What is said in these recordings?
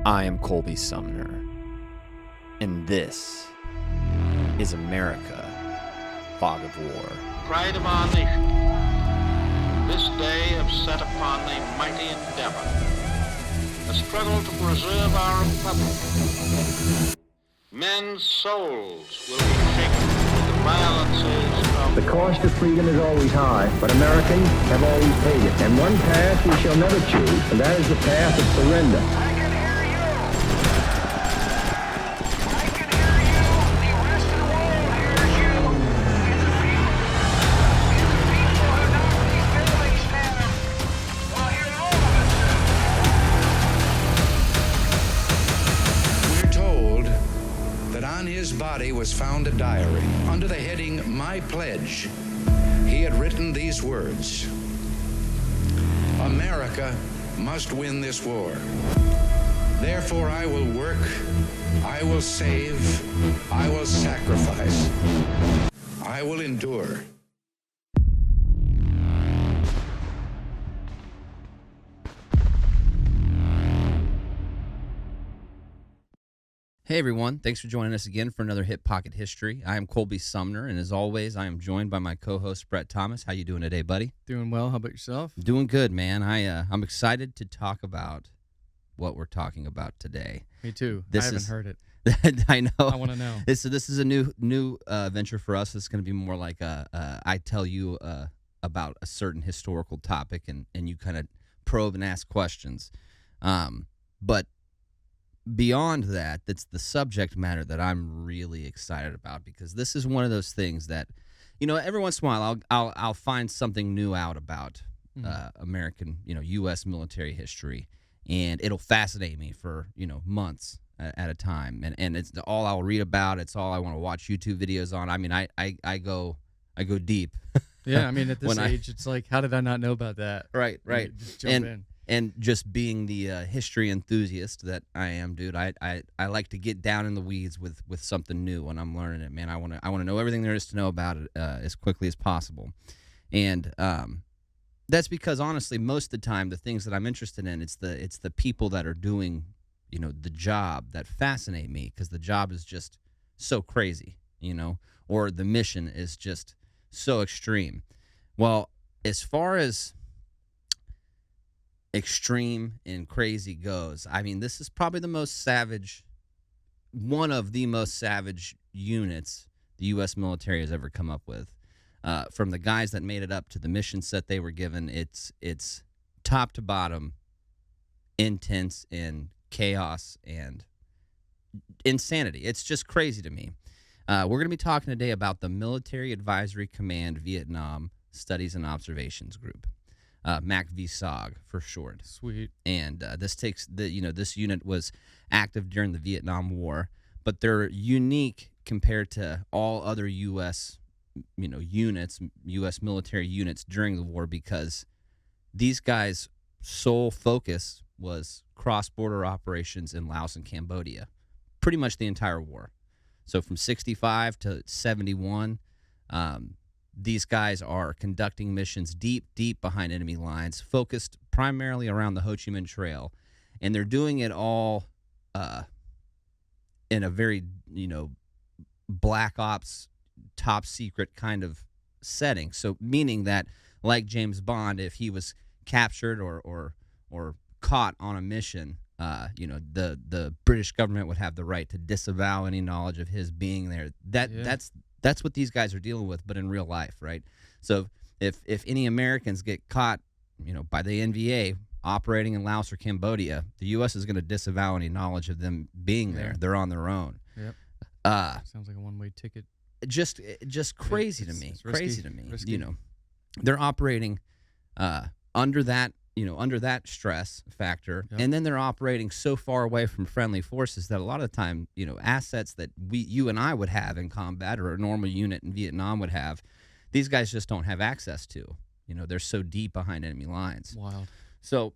I am Colby Sumner, and this is America, Fog of War. Pride of our nation, this day have set upon a mighty endeavor, a struggle to preserve our republic. Men's souls will be shaken with the violences of... The cost of freedom is always high, but Americans have always paid it. And one path we shall never choose, and that is the path of surrender. I can hear you! I can hear you! The rest of the world hears you! And the people who knock these buildings down will hear all of it. We're told that on his body was found a diary. Under the heading, My Pledge, he had written these words: America must win this war. Therefore, I will work, I will save, I will sacrifice, I will endure. Hey everyone, thanks for joining us again for another Hippocket History. I am Colby Sumner, and as always, I am joined by my co-host Brett Thomas. How you doing today, buddy? Doing well. How about yourself? Doing good, man. I'm excited to talk about what we're talking about today. Me too. This I haven't is- heard it. I know. I want to know. This is a new venture for us. It's going to be more like I tell you about a certain historical topic, and you kind of probe and ask questions. But beyond that, that's the subject matter that I'm really excited about, because this is one of those things that, you know, every once in a while I'll find something new out about American, U.S. military history, and it'll fascinate me for months at a time, and it's all I'll read about. It's all I want to watch YouTube videos on. I mean, I go deep. Yeah, I mean, at this When age, it's like, how did I not know about that? Right. Just jump in. And just being the history enthusiast that I am, dude, I like to get down in the weeds with something new when I'm learning it, man. I want to know everything there is to know about it as quickly as possible, and that's because honestly, most of the time, the things that I'm interested in, it's the people that are doing the job that fascinate me, because the job is just so crazy, or the mission is just so extreme. Well, as far as extreme and crazy goes, I mean, this is probably one of the most savage units the U.S. military has ever come up with. From the guys that made it up to the mission set they were given, it's top to bottom intense and chaos and insanity. It's just crazy to me. We're going to be talking today about the Military Advisory Command Vietnam Studies and Observations Group. Macvsog for short. Sweet. And this unit was active during the Vietnam War, but they're unique compared to all other U.S. units, U.S. military units during the war, because these guys' sole focus was cross-border operations in Laos and Cambodia, pretty much the entire war. So from 65 to 71. These guys are conducting missions deep behind enemy lines, focused primarily around the Ho Chi Minh Trail, and they're doing it all in a very, black ops, top secret kind of setting. So meaning that, like James Bond, if he was captured or caught on a mission, the British government would have the right to disavow any knowledge of his being there. That's what these guys are dealing with, but in real life, right? So if any Americans get caught, by the NVA operating in Laos or Cambodia, the U.S. is going to disavow any knowledge of them being there. They're on their own. Yep. Sounds like a one-way ticket. Just crazy to me. It's risky, Crazy to me. risky. They're operating under that stress factor, Yep. and then they're operating so far away from friendly forces that a lot of the time, assets that you and I would have in combat, or a normal unit in Vietnam would have, these guys just don't have access to. They're so deep behind enemy lines. Wild. So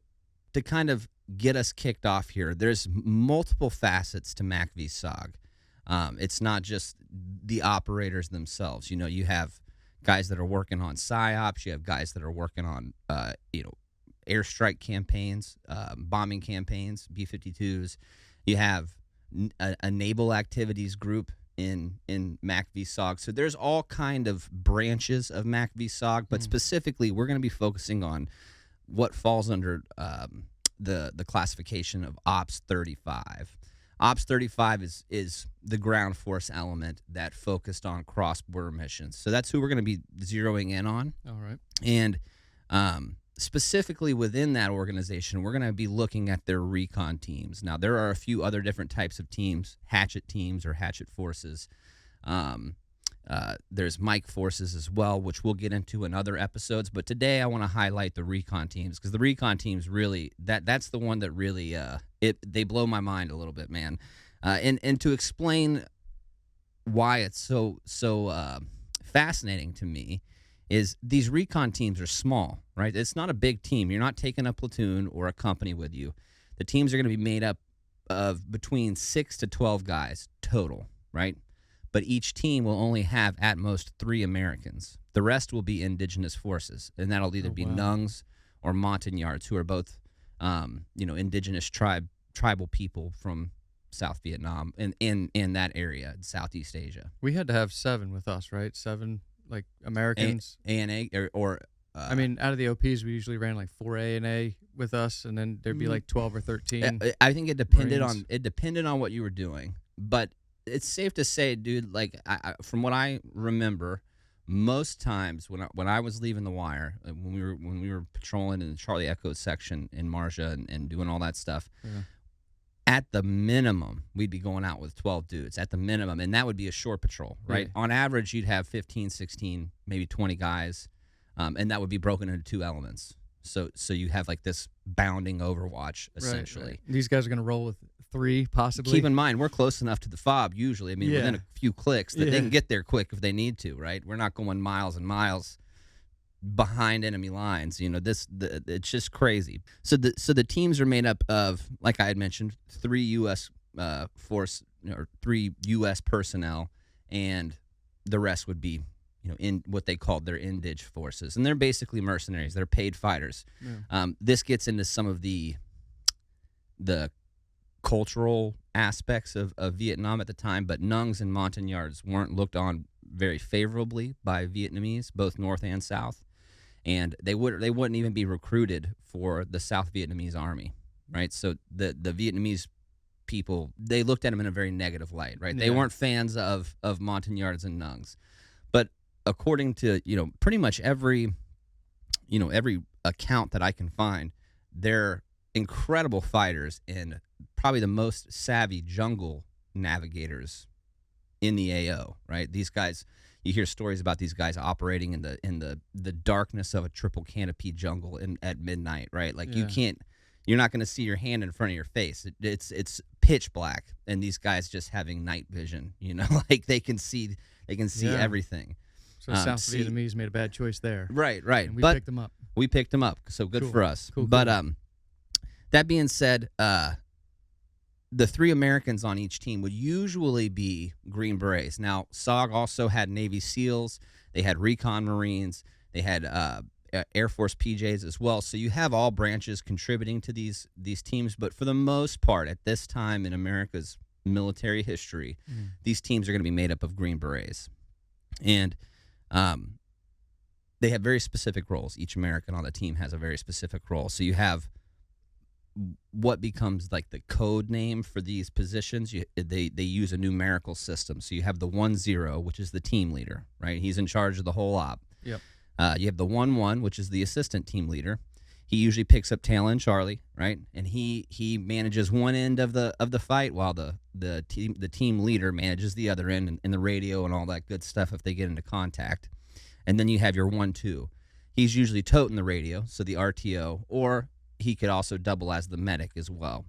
to kind of get us kicked off here, there's multiple facets to Macvsog. It's not just the operators themselves. You have guys that are working on PSYOPs. You have guys that are working on, airstrike campaigns, bombing campaigns, B-52s. You have a naval activities group in Macvsog. So there's all kind of branches of Macvsog, but specifically we're going to be focusing on what falls under the classification of Ops 35. Ops 35 is the ground force element that focused on cross-border missions. So that's who we're going to be zeroing in on. All right. And specifically within that organization, we're going to be looking at their recon teams. Now, there are a few other different types of teams, hatchet teams or hatchet forces. There's Mike forces as well, which we'll get into in other episodes. But today I want to highlight the recon teams because the recon teams really, that's the one that really, they blow my mind a little bit, man. And to explain why it's so fascinating to me is these recon teams are small, right? It's not a big team. You're not taking a platoon or a company with you. The teams are going to be made up of between 6 to 12 guys total, right? But each team will only have at most 3 Americans. The rest will be indigenous forces, and that'll either be Nungs or Montagnards, who are both, indigenous tribal people from South Vietnam and in that area, in Southeast Asia. We had to have 7 with us, right? 7 like Americans. ANA or I mean, out of the OPs, we usually ran like 4 ANA with us, and then there'd be like 12 or 13. I think it depended Marines. on what you were doing, but it's safe to say, dude, like from what I remember, most times when I was leaving the wire, when we were patrolling in the Charlie Echo section in Marja and doing all that stuff, at the minimum we'd be going out with 12 dudes at the minimum, and that would be a shore patrol, right? On average, you'd have 15, 16, maybe 20 guys, and that would be broken into 2 elements. So you have like this bounding overwatch essentially. Right. These guys are going to roll with 3 possibly. Keep in mind, we're close enough to the fob usually. I mean, within a few clicks that they can get there quick if they need to, right? We're not going miles and miles behind enemy lines. It's just crazy. So the teams are made up of, like I had mentioned, 3 U.S. Force or 3 U.S. personnel, and the rest would be, in what they called their indig forces, and they're basically mercenaries. They're paid fighters. This gets into some of the cultural aspects of Vietnam at the time, but Nungs and Montagnards weren't looked on very favorably by Vietnamese, both North and South, and they wouldn't even be recruited for the South Vietnamese army, right? So the Vietnamese people, they looked at them in a very negative light, right? They weren't fans of Montagnards and Nungs, but according to pretty much every account that I can find, they're incredible fighters and probably the most savvy jungle navigators in the AO, right? These guys, you hear stories about these guys operating in the darkness of a triple canopy jungle at midnight, right? Like you're not going to see your hand in front of your face. It's pitch black, and these guys just having night vision, like they can see everything. So South Vietnamese made a bad choice there. Right. And we picked them up. We picked them up, so good for us. Cool. But that being said, the 3 Americans on each team would usually be Green Berets. Now, SOG also had Navy SEALs. They had Recon Marines. They had Air Force PJs as well. So you have all branches contributing to these teams. But for the most part, at this time in America's military history, these teams are going to be made up of Green Berets. And they have very specific roles. Each American on the team has a very specific role. So you have what becomes like the code name for these positions. They use a numerical system. So you have the 1-0, which is the team leader, right? He's in charge of the whole op. Yep. You have the 1-1, which is the assistant team leader. He usually picks up Tail End Charlie, right? And he manages one end of the fight, while the team leader manages the other end and the radio and all that good stuff if they get into contact. And then you have your 1-2. He's usually toting the radio, so the RTO, or he could also double as the medic as well.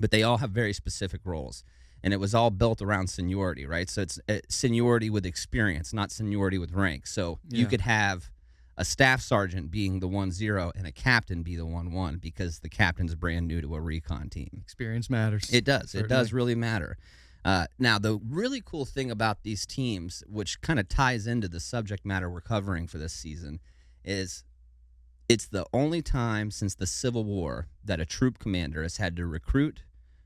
But they all have very specific roles, and it was all built around seniority, right? So it's seniority with experience, not seniority with rank. So you could have a staff sergeant being the 1-0 and a captain be the 1-1 because the captain's brand new to a recon team. Experience matters. It does. Certainly. It does really matter. Now, the really cool thing about these teams, which kind of ties into the subject matter we're covering for this season, is It's the only time since the Civil War that a troop commander has had to recruit,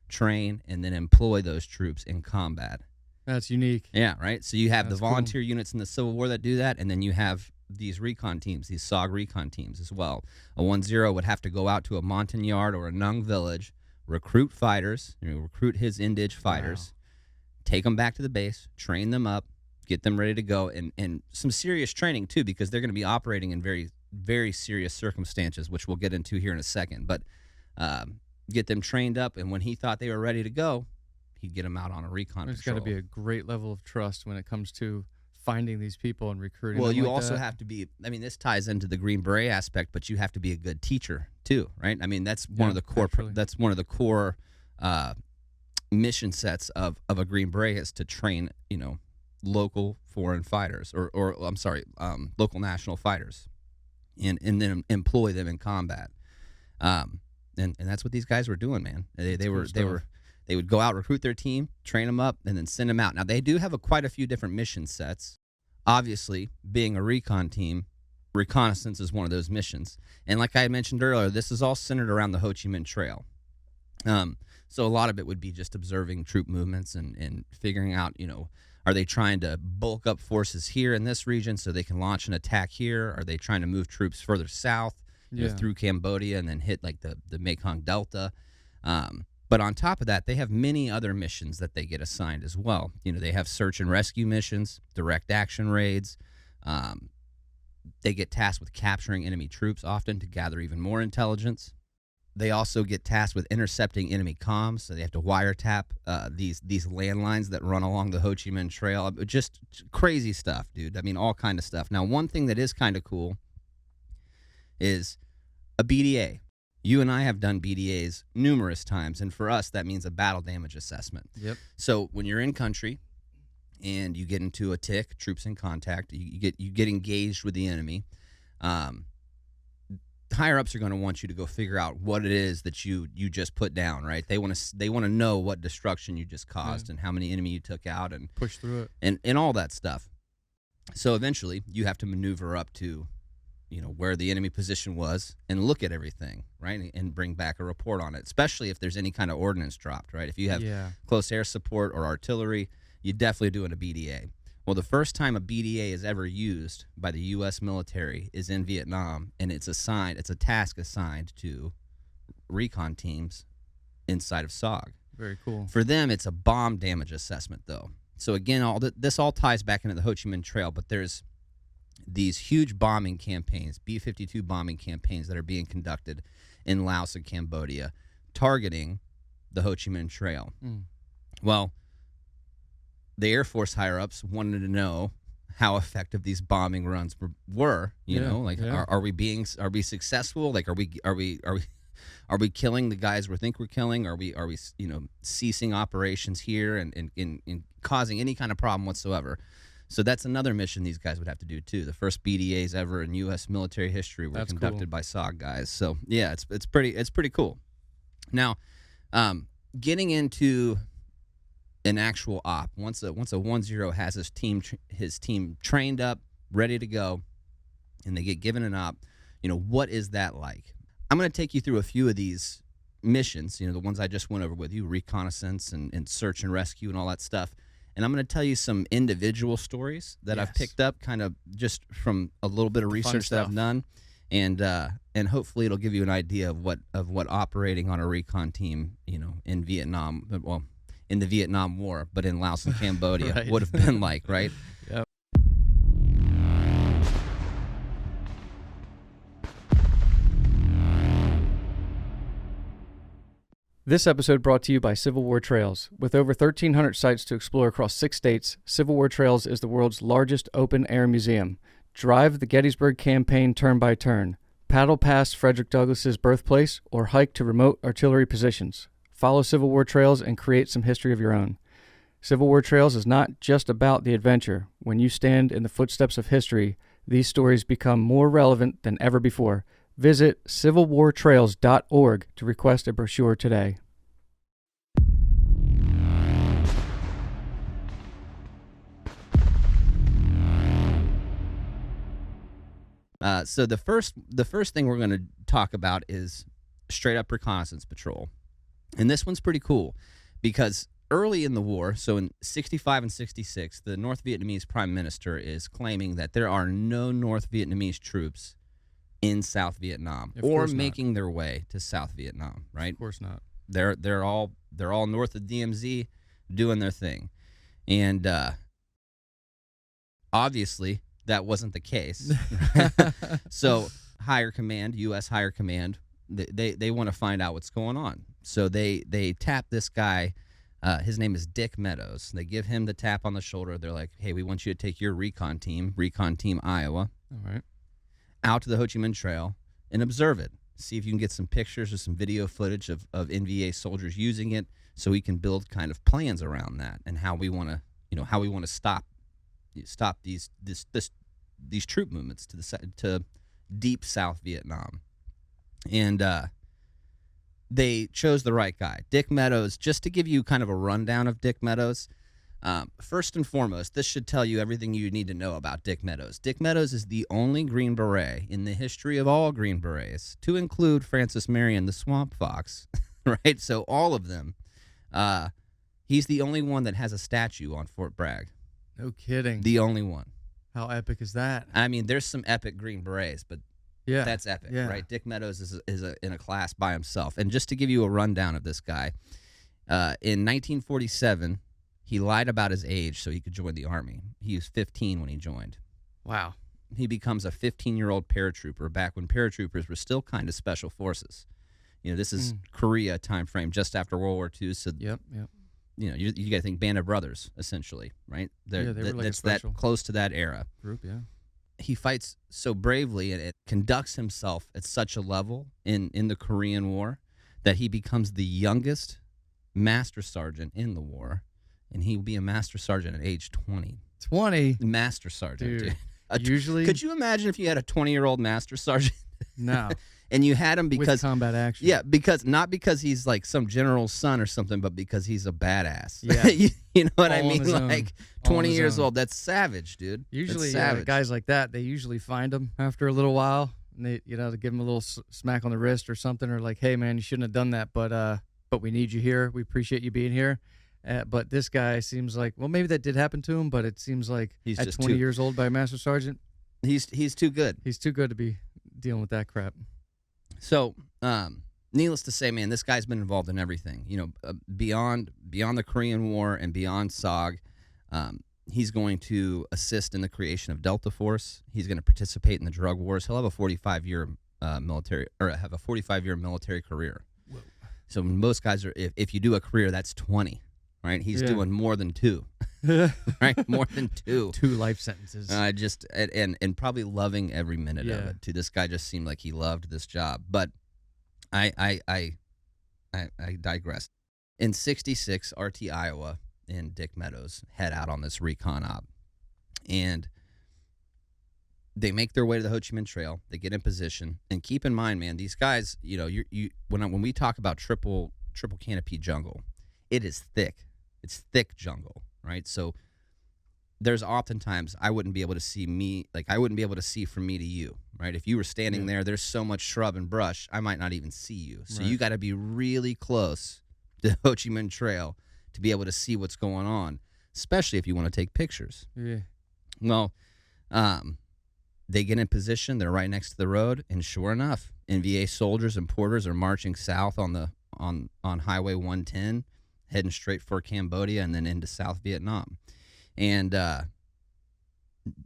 train, and then employ those troops in combat. That's unique. Yeah, right? So you have That's the volunteer units in the Civil War that do that, and then you have these recon teams, these SOG Recon Teams as well. A 1-0 would have to go out to a Montagnard or a Nung village, recruit fighters, recruit his indige fighters, take them back to the base, train them up, get them ready to go, and some serious training too, because they're going to be operating in very, very serious circumstances, which we'll get into here in a second. But get them trained up, and when he thought they were ready to go, he'd get them out on a recon There's patrol. got to be a great level of trust when it comes to finding these people and recruiting Well, them you like also that. have to be, I mean, this ties into the Green Beret aspect, but you have to be a good teacher too, right? I mean, that's one of the core, actually. that's one of the core mission sets of a Green Beret is to train, local foreign fighters or I'm sorry, local national fighters and then employ them in combat. And that's what these guys were doing, man. They would go out, recruit their team, train them up, and then send them out. Now, they do have quite a few different mission sets. Obviously, being a recon team, reconnaissance is one of those missions. And like I had mentioned earlier, this is all centered around the Ho Chi Minh Trail. So a lot of it would be just observing troop movements and figuring out, are they trying to bulk up forces here in this region so they can launch an attack here? Are they trying to move troops further south through Cambodia and then hit like the Mekong Delta? But on top of that, they have many other missions that they get assigned as well. They have search and rescue missions, direct action raids. They get tasked with capturing enemy troops often to gather even more intelligence. They also get tasked with intercepting enemy comms, so they have to wiretap these landlines that run along the Ho Chi Minh Trail. Just crazy stuff, dude. I mean, all kind of stuff. Now, one thing that is kind of cool is a BDA. You and I have done BDAs numerous times, and for us, that means a battle damage assessment. Yep. So when you're in country and you get into a TIC, troops in contact, you get engaged with the enemy. Higher ups are going to want you to go figure out what it is that you just put down, right? They want to know what destruction you just caused and how many enemy you took out and push through it and all that stuff. So eventually, you have to maneuver up to where the enemy position was and look at everything, right? And bring back a report on it, especially if there's any kind of ordnance dropped, right? If you have close air support or artillery, you definitely doing a BDA. Well, the first time a BDA is ever used by the U.S. military is in Vietnam, and it's a task assigned to recon teams inside of SOG. Very cool. For them, it's a bomb damage assessment, though. So again, this all ties back into the Ho Chi Minh Trail, but there's these huge bombing campaigns, B-52 bombing campaigns that are being conducted in Laos and Cambodia, targeting the Ho Chi Minh Trail. Well, the Air Force higher-ups wanted to know how effective these bombing runs were. Are we successful? Like, are we killing the guys we think we're killing? Are we ceasing operations here and causing any kind of problem whatsoever? So that's another mission these guys would have to do too. The first BDAs ever in U.S. military history were conducted by SOG guys. So yeah, it's pretty cool. Now, getting into an actual op, once a 1-0 has his team trained up, ready to go, and they get given an op, what is that like? I'm going to take you through a few of these missions, the ones I just went over with you, reconnaissance and search and rescue and all that stuff. And I'm going to tell you some individual stories that I've picked up kind of just from a little bit of research that I've done. And hopefully it'll give you an idea of what operating on a recon team, in Vietnam, well, in the Vietnam War, but in Laos and Cambodia would have been like, right? Yep. This episode brought to you by Civil War Trails. With over 1,300 sites to explore across 6 states, Civil War Trails is the world's largest open-air museum. Drive the Gettysburg Campaign turn by turn. Paddle past Frederick Douglass's birthplace or hike to remote artillery positions. Follow Civil War Trails and create some history of your own. Civil War Trails is not just about the adventure. When you stand in the footsteps of history, these stories become more relevant than ever before. Visit civilwartrails.org to request a brochure today. So the first thing we're going to talk about is straight up reconnaissance patrol, and this one's pretty cool because early in the war, so in 65 and 66, the North Vietnamese Prime Minister is claiming that there are no North Vietnamese troops in South Vietnam or making their way to South Vietnam. Right? Of course not. They're all north of DMZ doing their thing, and obviously that wasn't the case. So higher command, U.S. higher command, they want to find out what's going on. So they tap this guy. His name is Dick Meadows. They give him the tap on the shoulder. They're like, hey, we want you to take your Recon Team Iowa, all right, out to the Ho Chi Minh Trail and observe it. See if you can get some pictures or some video footage of NVA soldiers using it, so we can build kind of plans around that and how we want to stop these troop movements to deep South Vietnam. And they chose the right guy, Dick Meadows. Just to give you kind of a rundown of Dick Meadows, first and foremost, this should tell you everything you need to know about Dick Meadows. Dick Meadows is the only Green Beret in the history of all Green Berets to include Francis Marion, the Swamp Fox, right? So all of them. He's the only one that has a statue on Fort Bragg. No kidding. The only one. How epic is that? I mean, there's some epic Green Berets, but yeah, that's epic, yeah. right? Dick Meadows is in a class by himself. And just to give you a rundown of this guy, in 1947, he lied about his age so he could join the Army. He was 15 when he joined. Wow. He becomes a 15-year-old paratrooper back when paratroopers were still kind of special forces. You know, this is Korea time frame, just after World War II. So, Yep. you know, you got to think Band of Brothers, essentially, right? They were like that's a special that close to that era. group, yeah. He fights so bravely and it conducts himself at such a level in the Korean War that he becomes the youngest master sergeant in the war, and he will be a master sergeant at age 20. 20? Master sergeant, dude. Usually... Could you imagine if you had a 20-year-old master sergeant? No. And you had him because with combat action. Yeah, not because he's like some general's son or something, but because he's a badass. Yeah. you know what All I mean? Like 20 years old. That's savage, dude. Usually savage. guys like that, they usually find them after a little while, and they, you know, to give them a little smack on the wrist or something, or like, hey man, you shouldn't have done that, but we need you here. We appreciate you being here. But this guy seems like, well, maybe that did happen to him, but it seems like he's at just 20 years old by a master sergeant, he's too good. He's too good to be dealing with that crap. So, needless to say, man, this guy's been involved in everything. You know, beyond the Korean War and beyond SOG, he's going to assist in the creation of Delta Force. He's going to participate in the drug wars. He'll have a 45-year military career. Whoa. So most guys are, if you do a career, that's 20, right? He's doing more than 2, right? More than 2. 2 life sentences. And probably loving every minute of it. Too. This guy just seemed like he loved this job. But I digress. In 66, RT Iowa and Dick Meadows head out on this recon op, and they make their way to the Ho Chi Minh Trail. They get in position, and keep in mind, man, these guys, you know, when we talk about triple canopy jungle, it is thick. It's thick jungle, right? So there's oftentimes I wouldn't be able to see from me to you, right? If you were standing there, there's so much shrub and brush, I might not even see you. So you got to be really close to the Ho Chi Minh Trail to be able to see what's going on, especially if you want to take pictures. Yeah. Well, they get in position. They're right next to the road, and sure enough, NVA soldiers and porters are marching south on Highway 110, heading straight for Cambodia and then into South Vietnam. And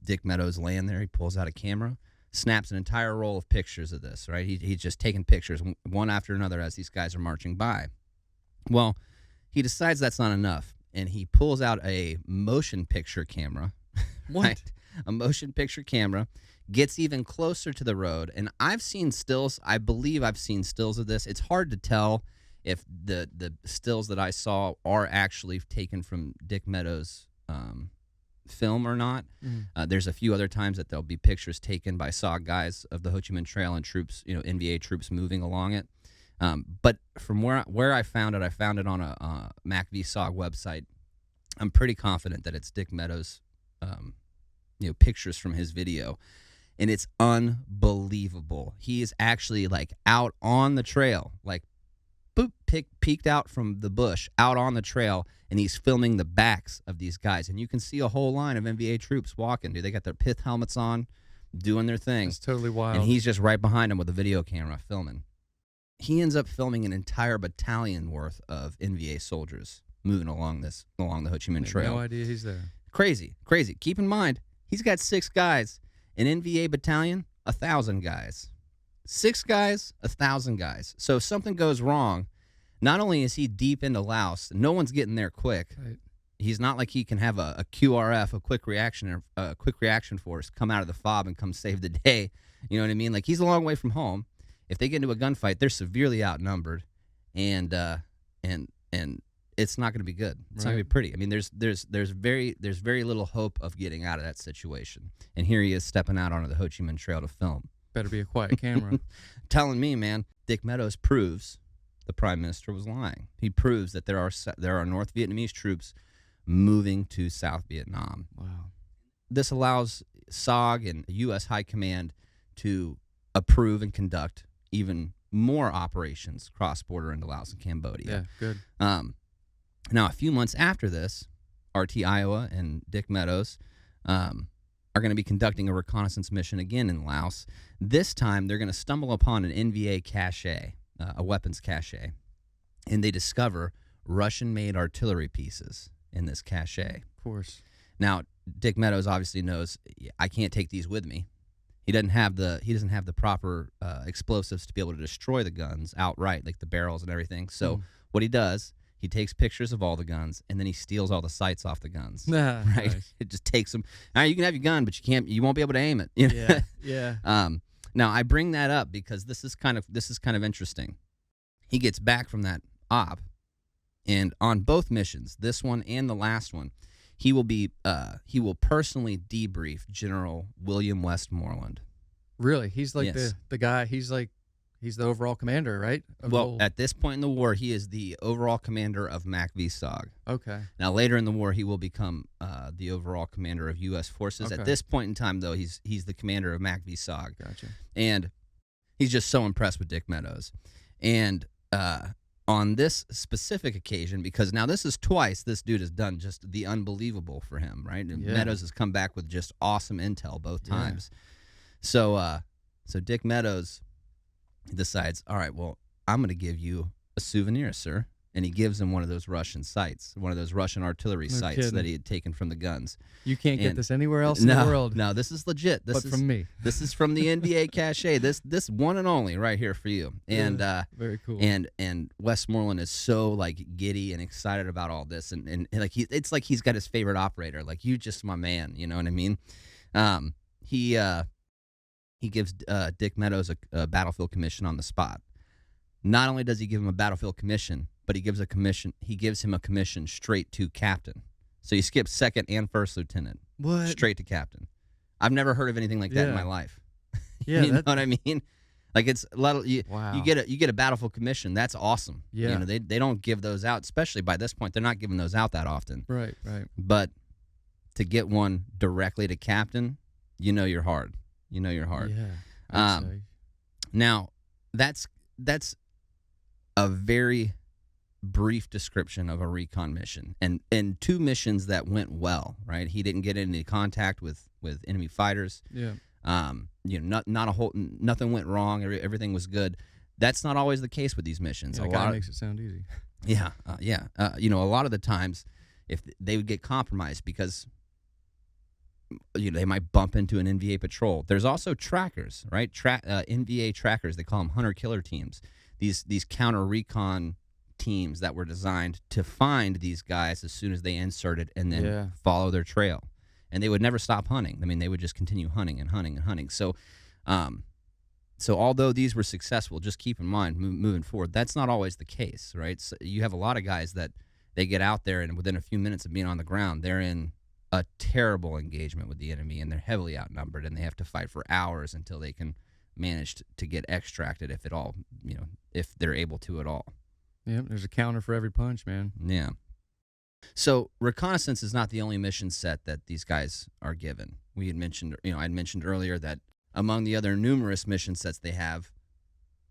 Dick Meadows land there. He pulls out a camera, snaps an entire roll of pictures of this. Right, he's just taking pictures one after another as these guys are marching by. Well, he decides that's not enough, and he pulls out a motion picture camera. What? Right? A motion picture camera, gets even closer to the road, and I've seen stills. I believe I've seen stills of this. It's hard to tell if the stills that I saw are actually taken from Dick Meadows' film or not. There's a few other times that there'll be pictures taken by SOG guys of the Ho Chi Minh Trail and troops, you know, NVA troops moving along it. But from where I found it on a Macvsog website. I'm pretty confident that it's Dick Meadows, pictures from his video. and it's unbelievable. He is actually like out on the trail, like boop, peeked out from the bush, out on the trail, and he's filming the backs of these guys. And you can see a whole line of NVA troops walking, dude. They got their pith helmets on, doing their thing. It's totally wild. And he's just right behind them with a video camera filming. He ends up filming an entire battalion worth of NVA soldiers moving along the Ho Chi Minh Trail. No idea he's there. Crazy. Keep in mind, he's got 6 guys. An NVA battalion, 1,000 guys. 6 guys, 1,000 guys. So if something goes wrong, not only is he deep into Laos, no one's getting there quick. Right. He's not like he can have a QRF, a quick reaction force, come out of the fob and come save the day. You know what I mean? Like, he's a long way from home. If they get into a gunfight, they're severely outnumbered, and it's not going to be good. It's not going to be pretty. I mean, there's very little hope of getting out of that situation. And here he is stepping out onto the Ho Chi Minh Trail to film. Better be a quiet camera. Telling me, man, Dick Meadows proves the Prime Minister was lying. He proves that there are North Vietnamese troops moving to South Vietnam. Wow. This allows SOG and U.S. High Command to approve and conduct even more operations cross-border into Laos and Cambodia. Yeah, good. Now, a few months after this, RT Iowa and Dick Meadows are going to be conducting a reconnaissance mission again in Laos. This time, they're going to stumble upon an NVA cache, a weapons cache, and they discover Russian-made artillery pieces in this cache. Of course. Now, Dick Meadows obviously knows, I can't take these with me. He doesn't have the proper explosives to be able to destroy the guns outright, like the barrels and everything. So what he does, he takes pictures of all the guns, and then he steals all the sights off the guns. Right? Nice. It just takes them. Now, you can have your gun, but you won't be able to aim it. You know? Yeah. Now, I bring that up because this is kind of interesting. He gets back from that op, and on both missions, this one and the last one, he will personally debrief General William Westmoreland. Really? He's like Yes. the guy. He's the overall commander, right? Well, at this point in the war, he is the overall commander of Macvsog. Okay. Now, later in the war, he will become the overall commander of U.S. forces. Okay. At this point in time, though, he's the commander of Macvsog. Gotcha. And he's just so impressed with Dick Meadows. And on this specific occasion, because now this is twice this dude has done just the unbelievable for him, right? And Yeah. Meadows has come back with just awesome intel both times. So Dick Meadows decides, all right, well, I'm going to give you a souvenir, sir. And he gives him one of those Russian sights, one of those Russian artillery sights kidding. that he had taken from the guns. You can't get And- this anywhere else in the world. No, this is legit. This but is from me. This is from the NVA cache. This one and only right here for you. And Very cool. and Westmoreland is so like giddy and excited about all this, and like it's like he's got his favorite operator. Like, you just my man. You know what I mean? He gives Dick Meadows a battlefield commission on the spot. Not only does he give him a battlefield commission, but he gives him a commission straight to captain. So he skips second and first lieutenant. What? Straight to captain. I've never heard of anything like that in Yeah. my life. Yeah, you know what I mean? Like, it's a lot of you Wow. get a battlefield commission. That's awesome. Yeah. You know, they don't give those out, especially by this point. They're not giving those out that often. Right. But to get one directly to captain, you know you're hard. You know you're hard. Yeah. I'd say. Now, that's a very brief description of a recon mission, and 2 missions that went well. Right, he didn't get any contact with enemy fighters. Yeah. You know, nothing went wrong. Everything was good. That's not always the case with these missions. Yeah, A it kind lot of makes it sound easy. yeah. You know, a lot of the times, if they would get compromised because, you know, they might bump into an NVA patrol. There's also trackers, right? NVA trackers. They call them hunter-killer teams. These counter recon teams that were designed to find these guys as soon as they inserted and then follow their trail. And they would never stop hunting. I mean, they would just continue hunting and hunting and hunting. So, although these were successful, just keep in mind, moving forward, that's not always the case, right? So you have a lot of guys that they get out there, and within a few minutes of being on the ground, they're in a terrible engagement with the enemy, and they're heavily outnumbered, and they have to fight for hours until they can manage to get extracted, if at all, you know, if they're able to at all. Yeah, there's a counter for every punch, man. Yeah. So reconnaissance is not the only mission set that these guys are given. We had mentioned, I'd mentioned earlier that among the other numerous mission sets they have,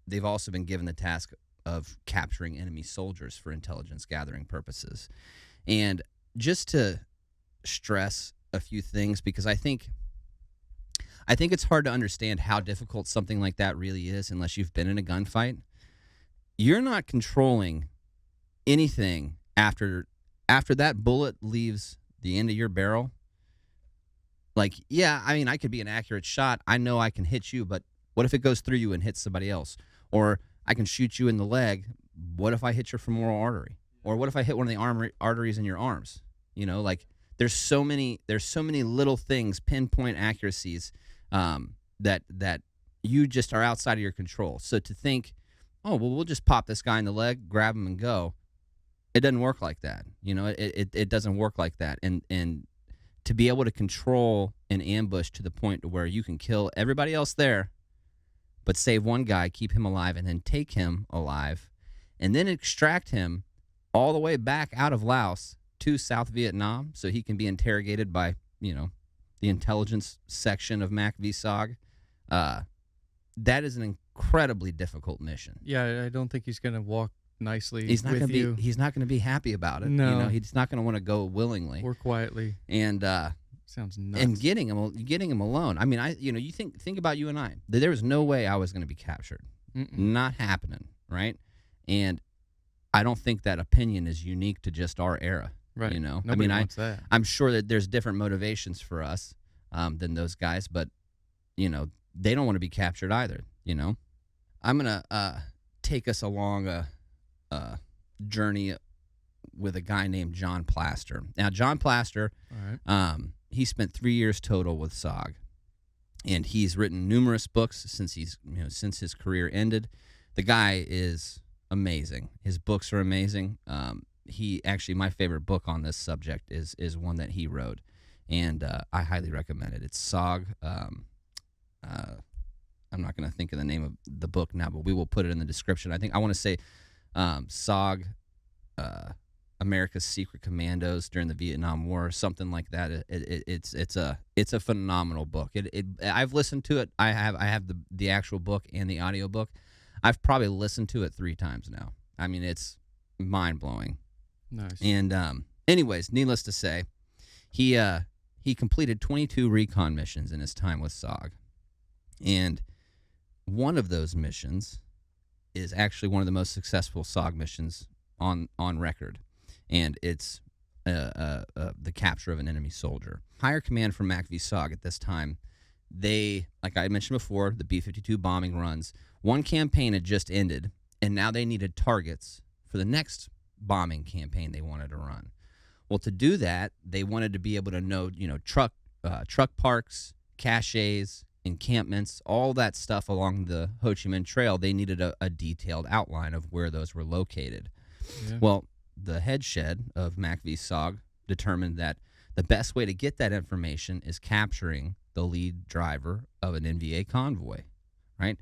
they've also been given the task of capturing enemy soldiers for intelligence gathering purposes. And just to stress a few things, because I think it's hard to understand how difficult something like that really is unless you've been in a gunfight. You're not controlling anything after that bullet leaves the end of your barrel. Like, yeah, I mean, I could be an accurate shot. I know I can hit you, but what if it goes through you and hits somebody else? Or I can shoot you in the leg. What if I hit your femoral artery? Or what if I hit one of the arteries in your arms? You know, like there's so many little things, pinpoint accuracies that you just are outside of your control. So to think, oh, well, we'll just pop this guy in the leg, grab him and go. It doesn't work like that. You know, it doesn't work like that. And to be able to control an ambush to the point to where you can kill everybody else there, but save one guy, keep him alive, and then take him alive, and then extract him all the way back out of Laos to South Vietnam so he can be interrogated by, you know, the intelligence section of Macvsog. That is an incredibly difficult mission. Yeah, I don't think he's going to walk nicely He's not with going to you. be. He's not going to be happy about it. No. You know, he's not going to want to go willingly Or quietly. and Sounds nuts. and getting him alone. I mean, you think about you and I. There was no way I was going to be captured. Not happening, right? And I don't think that opinion is unique to just our era. Right. You know, Nobody wants that. I'm sure that there's different motivations for us than those guys, but you know, they don't want to be captured either. You know, I'm gonna take us along a journey with a guy named John Plaster. Now, John Plaster, All right. he spent 3 years total with SOG, and he's written numerous books since his career ended. The guy is amazing. His books are amazing. He actually, my favorite book on this subject is one that he wrote, and I highly recommend it. It's SOG. I'm not going to think of the name of the book now, but we will put it in the description. I want to say SOG, America's Secret Commandos during the Vietnam War, something like that. It's a phenomenal book. I've listened to it. I have the actual book and the audio book. I've probably listened to it 3 times now. I mean, it's mind blowing. Nice. And anyways, needless to say, he completed 22 recon missions in his time with SOG, and one of those missions is actually one of the most successful SOG missions on record, and it's the capture of an enemy soldier. Higher command from Macvsog at this time, they, like I mentioned before, the B-52 bombing runs. One campaign had just ended, and now they needed targets for the next bombing campaign they wanted to run. Well, to do that, they wanted to be able to know, truck parks, caches, encampments, all that stuff along the Ho Chi Minh Trail. They needed a detailed outline of where those were located. Yeah. Well, the head shed of Macvsog determined that the best way to get that information is capturing the lead driver of an NVA convoy, right?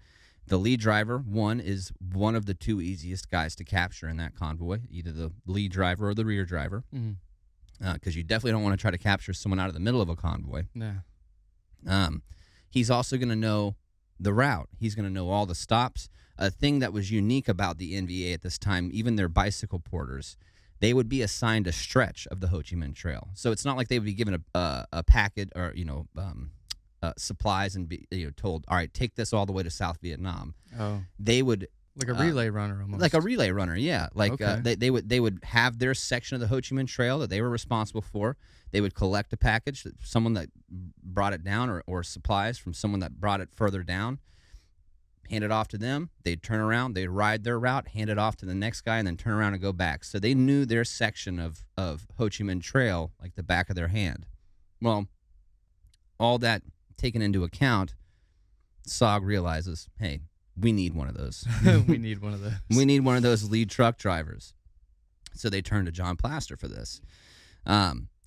The lead driver, is one of the 2 easiest guys to capture in that convoy, either the lead driver or the rear driver, because you definitely don't want to try to capture someone out of the middle of a convoy. Yeah. He's also going to know the route. He's going to know all the stops. A thing that was unique about the NVA at this time, even their bicycle porters, they would be assigned a stretch of the Ho Chi Minh Trail. So it's not like they would be given a packet or supplies and be told, all right, take this all the way to South Vietnam. Oh, they would like a relay runner almost. Like a relay runner, yeah. Like okay. They would have their section of the Ho Chi Minh Trail that they were responsible for. They would collect a package, someone that brought it down, or supplies from someone that brought it further down, hand it off to them. They'd turn around, they'd ride their route, hand it off to the next guy, and then turn around and go back. So they knew their section of Ho Chi Minh Trail like the back of their hand. Well, all that taken into account, SOG realizes, hey, we need one of those. We need one of those. We need one of those lead truck drivers. So they turn to John Plaster for this.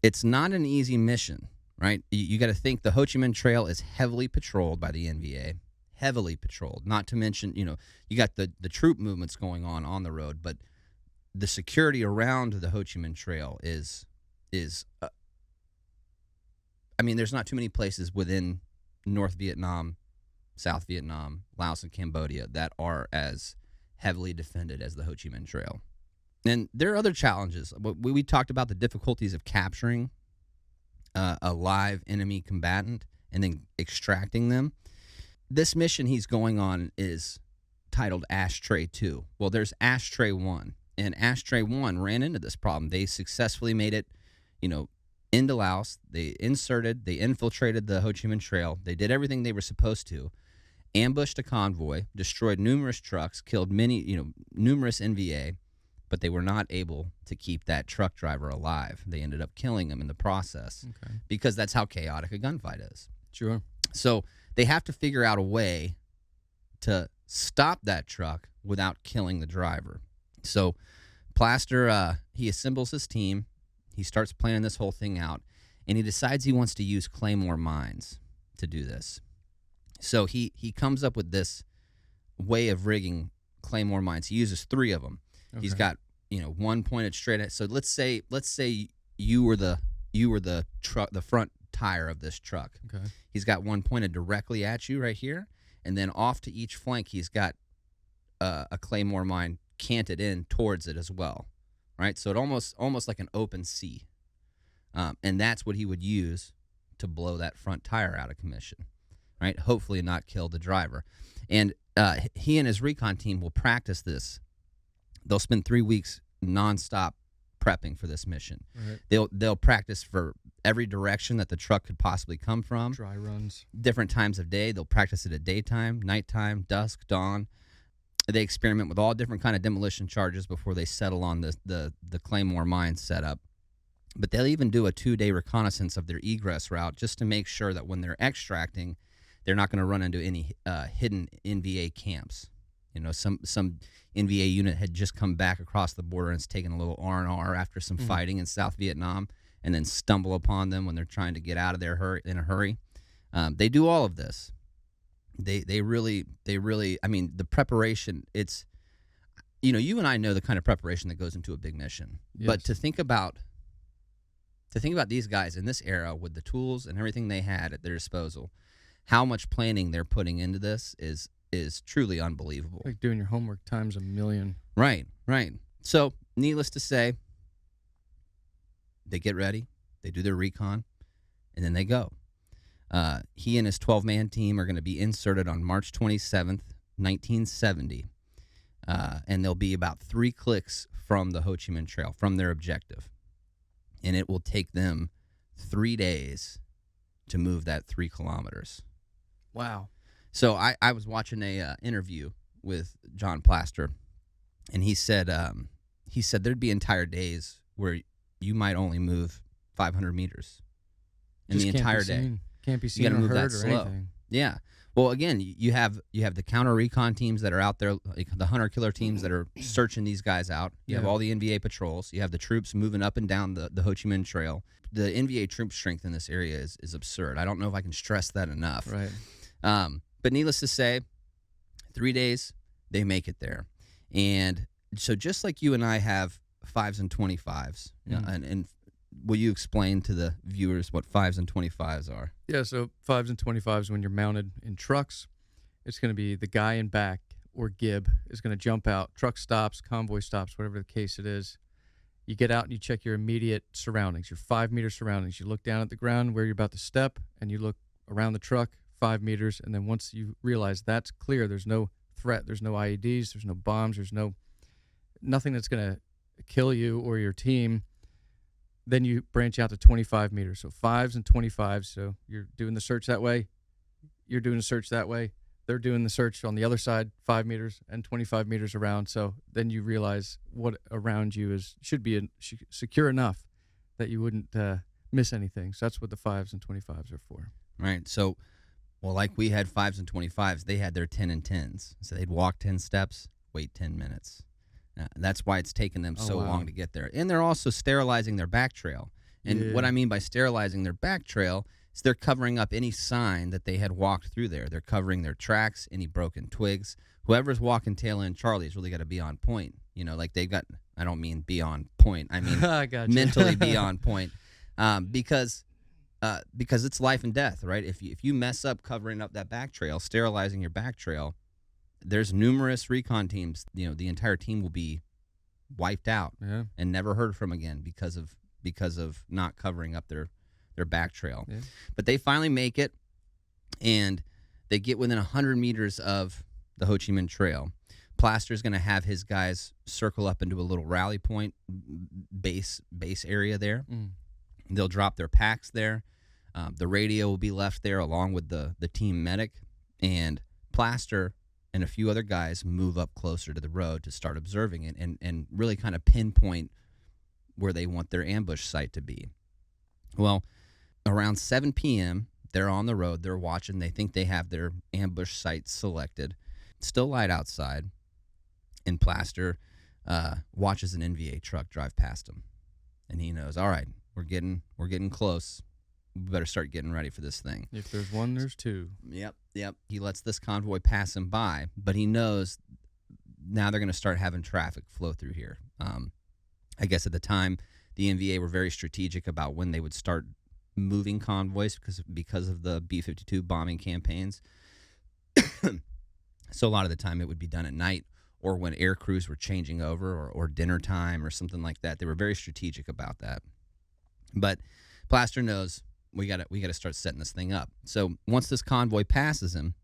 It's not an easy mission, right? You got to think the Ho Chi Minh Trail is heavily patrolled by the NVA. Heavily patrolled. Not to mention, you got the troop movements going on the road, but the security around the Ho Chi Minh Trail is there's not too many places within North Vietnam South Vietnam, Laos, and Cambodia that are as heavily defended as the Ho Chi Minh Trail. And there are other challenges. We talked about the difficulties of capturing a live enemy combatant and then extracting them. This mission he's going on is titled Ashtray 2. Well, there's Ashtray 1, and Ashtray 1 ran into this problem. They successfully made it, into Laos. They infiltrated the Ho Chi Minh Trail. They did everything they were supposed to, ambushed a convoy, destroyed numerous trucks, killed numerous NVA, but they were not able to keep that truck driver alive. They ended up killing him in the process because that's how chaotic a gunfight is. Sure. So they have to figure out a way to stop that truck without killing the driver. So Plaster, he assembles his team. He starts planning this whole thing out, and he decides he wants to use Claymore mines to do this. So he comes up with this way of rigging Claymore mines. He uses 3 of them. Okay. He's got one pointed straight at. So let's say you were the truck, the front tire of this truck. Okay. He's got one pointed directly at you right here, and then off to each flank he's got a Claymore mine canted in towards it as well. Right, so it almost like an open C, and that's what he would use to blow that front tire out of commission. Right, hopefully not kill the driver. And he and his recon team will practice this. They'll spend 3 weeks nonstop prepping for this mission. Right. They'll practice for every direction that the truck could possibly come from. Dry runs. Different times of day. They'll practice it at daytime, nighttime, dusk, dawn. They experiment with all different kind of demolition charges before they settle on the Claymore mine setup. But they'll even do a 2-day reconnaissance of their egress route just to make sure that when they're extracting, they're not going to run into any hidden NVA camps. Some NVA unit had just come back across the border and has taken a little R&R after some fighting in South Vietnam, and then stumble upon them when they're trying to get out of there in a hurry. They do all of this. They really, I mean, the preparation, it's, you and I know the kind of preparation that goes into a big mission. Yes. But to think about these guys in this era with the tools and everything they had at their disposal, how much planning they're putting into this is truly unbelievable. Like doing your homework times a million. Right. So, needless to say, they get ready, they do their recon, and then they go. He and his 12-man team are going to be inserted on March 27th, 1970, and they'll be about 3 clicks from the Ho Chi Minh Trail, from their objective. And it will take them 3 days to move that 3 kilometers. Wow. So I was watching a interview with John Plaster, and he said there'd be entire days where you might only move 500 meters in the entire day. Can't be seen or move heard that or slow. anything. Yeah. Well, again, you have the counter recon teams that are out there, like the hunter killer teams that are searching these guys out. You have all the NVA patrols. You have the troops moving up and down the Ho Chi Minh Trail. The NVA troop strength in this area is absurd. I don't know if I can stress that enough. Right. But needless to say, 3 days, they make it there. And so just like you and I have 5s and 25s, and will you explain to the viewers what 5s and 25s are? Yeah, so 5s and 25s, when you're mounted in trucks, it's going to be the guy in back or gib is going to jump out. Truck stops, convoy stops, whatever the case it is. You get out and you check your immediate surroundings, your 5-meter surroundings. You look down at the ground where you're about to step, and you look around the truck 5 meters, and then once you realize that's clear, there's no threat, there's no IEDs, there's no bombs, there's nothing that's going to kill you or your team, then you branch out to 25 meters. So 5s and 25s. So you're doing the search that way. You're doing the search that way. They're doing the search on the other side, 5 meters and 25 meters around. So then you realize what around you should be secure enough that you wouldn't miss anything. So that's what the 5s and 25s are for. Right. So, well, like we had 5s and 25s, they had their 10 and 10s. So they'd walk 10 steps, wait 10 minutes. That's why it's taken them so long to get there. And they're also sterilizing their back trail. And what I mean by sterilizing their back trail is they're covering up any sign that they had walked through there. They're covering their tracks, any broken twigs. Whoever's walking tail end Charlie's really got to be on point. Like they've got, I don't mean be on point. I mean mentally be on point. Because because it's life and death, right? If you mess up covering up that back trail, sterilizing your back trail, there's numerous recon teams. The entire team will be wiped out and never heard from again because of not covering up their back trail. Yeah. But they finally make it, and they get within 100 meters of the Ho Chi Minh Trail. Plaster's going to have his guys circle up into a little rally point base area there. They'll drop their packs there. The radio will be left there along with the team medic, and Plaster and a few other guys move up closer to the road to start observing it and really kind of pinpoint where they want their ambush site to be. Well, around 7 p.m., they're on the road. They're watching. They think they have their ambush site selected. Still light outside, and Plaster watches an NVA truck drive past him, and he knows, all right, we're getting close. We better start getting ready for this thing. If there's one, there's two. Yep. He lets this convoy pass him by, but he knows now they're going to start having traffic flow through here. I guess at the time, the NVA were very strategic about when they would start moving convoys because of the B-52 bombing campaigns. So a lot of the time it would be done at night or when air crews were changing over or dinner time or something like that. They were very strategic about that. But Plaster knows we got to start setting this thing up. So once this convoy passes him,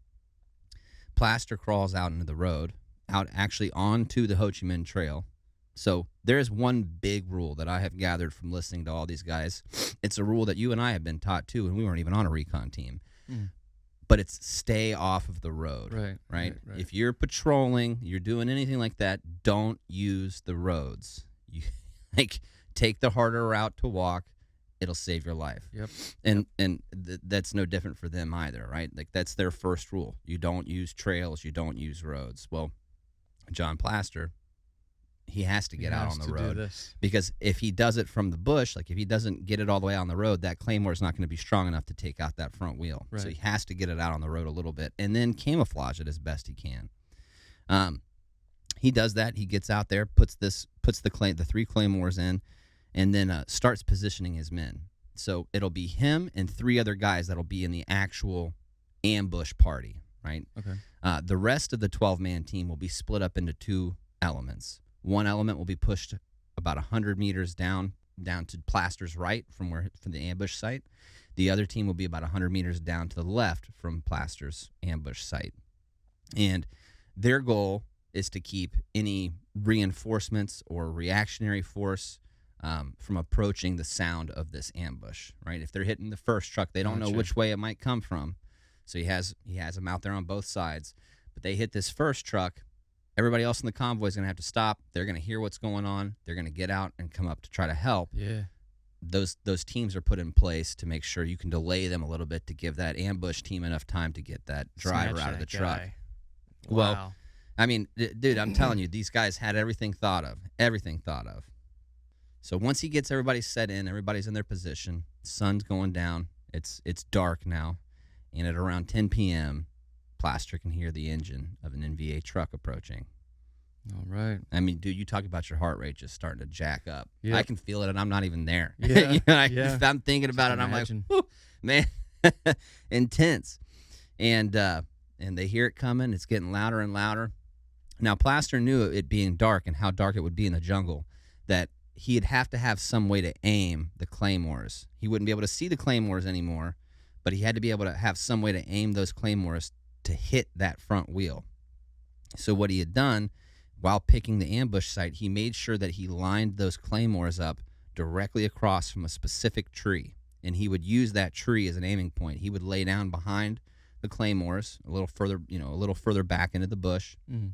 Plaster crawls out into the road, out actually onto the Ho Chi Minh Trail. So there is one big rule that I have gathered from listening to all these guys. It's a rule that you and I have been taught too, and we weren't even on a recon team. But it's stay off of the road, right? If you're patrolling, you're doing anything like that, don't use the roads. You take the harder route to walk. It'll save your life. Yep. And that's no different for them either, right? Like that's their first rule. You don't use trails. You don't use roads. Well, John Plaster, he has to get out on the road because if he does it from the bush, like if he doesn't get it all the way on the road, that Claymore is not going to be strong enough to take out that front wheel. Right. So he has to get it out on the road a little bit and then camouflage it as best he can. He does that. He gets out there, puts the 3 Claymores in, and then starts positioning his men. So it'll be him and 3 other guys that'll be in the actual ambush party, right? Okay. The rest of the 12-man team will be split up into 2 elements. One element will be pushed about 100 meters down to Plaster's right from the ambush site. The other team will be about 100 meters down to the left from Plaster's ambush site. And their goal is to keep any reinforcements or reactionary force from approaching the sound of this ambush, right? If they're hitting the first truck, they don't know which way it might come from. So he has them out there on both sides. But they hit this first truck, everybody else in the convoy is going to have to stop. They're going to hear what's going on. They're going to get out and come up to try to help. Yeah. Those teams are put in place to make sure you can delay them a little bit to give that ambush team enough time to get that driver out of the truck. Wow. Well, I mean, dude, I'm telling you, these guys had everything thought of. So once he gets everybody set in, everybody's in their position, sun's going down, it's dark now, and at around 10 p.m., Plaster can hear the engine of an NVA truck approaching. All right. I mean, dude, you talk about your heart rate just starting to jack up. Yep. I can feel it, and I'm not even there. Yeah. I'm thinking about it, and I'm like, man, intense. And they hear it coming. It's getting louder and louder. Now, Plaster knew it being dark and how dark it would be in the jungle, that he'd have to have some way to aim the Claymores. He wouldn't be able to see the Claymores anymore, but he had to be able to have some way to aim those Claymores to hit that front wheel. So what he had done while picking the ambush site, he made sure that he lined those Claymores up directly across from a specific tree, and he would use that tree as an aiming point. He would lay down behind the Claymores a little further back into the bush. Mm-hmm.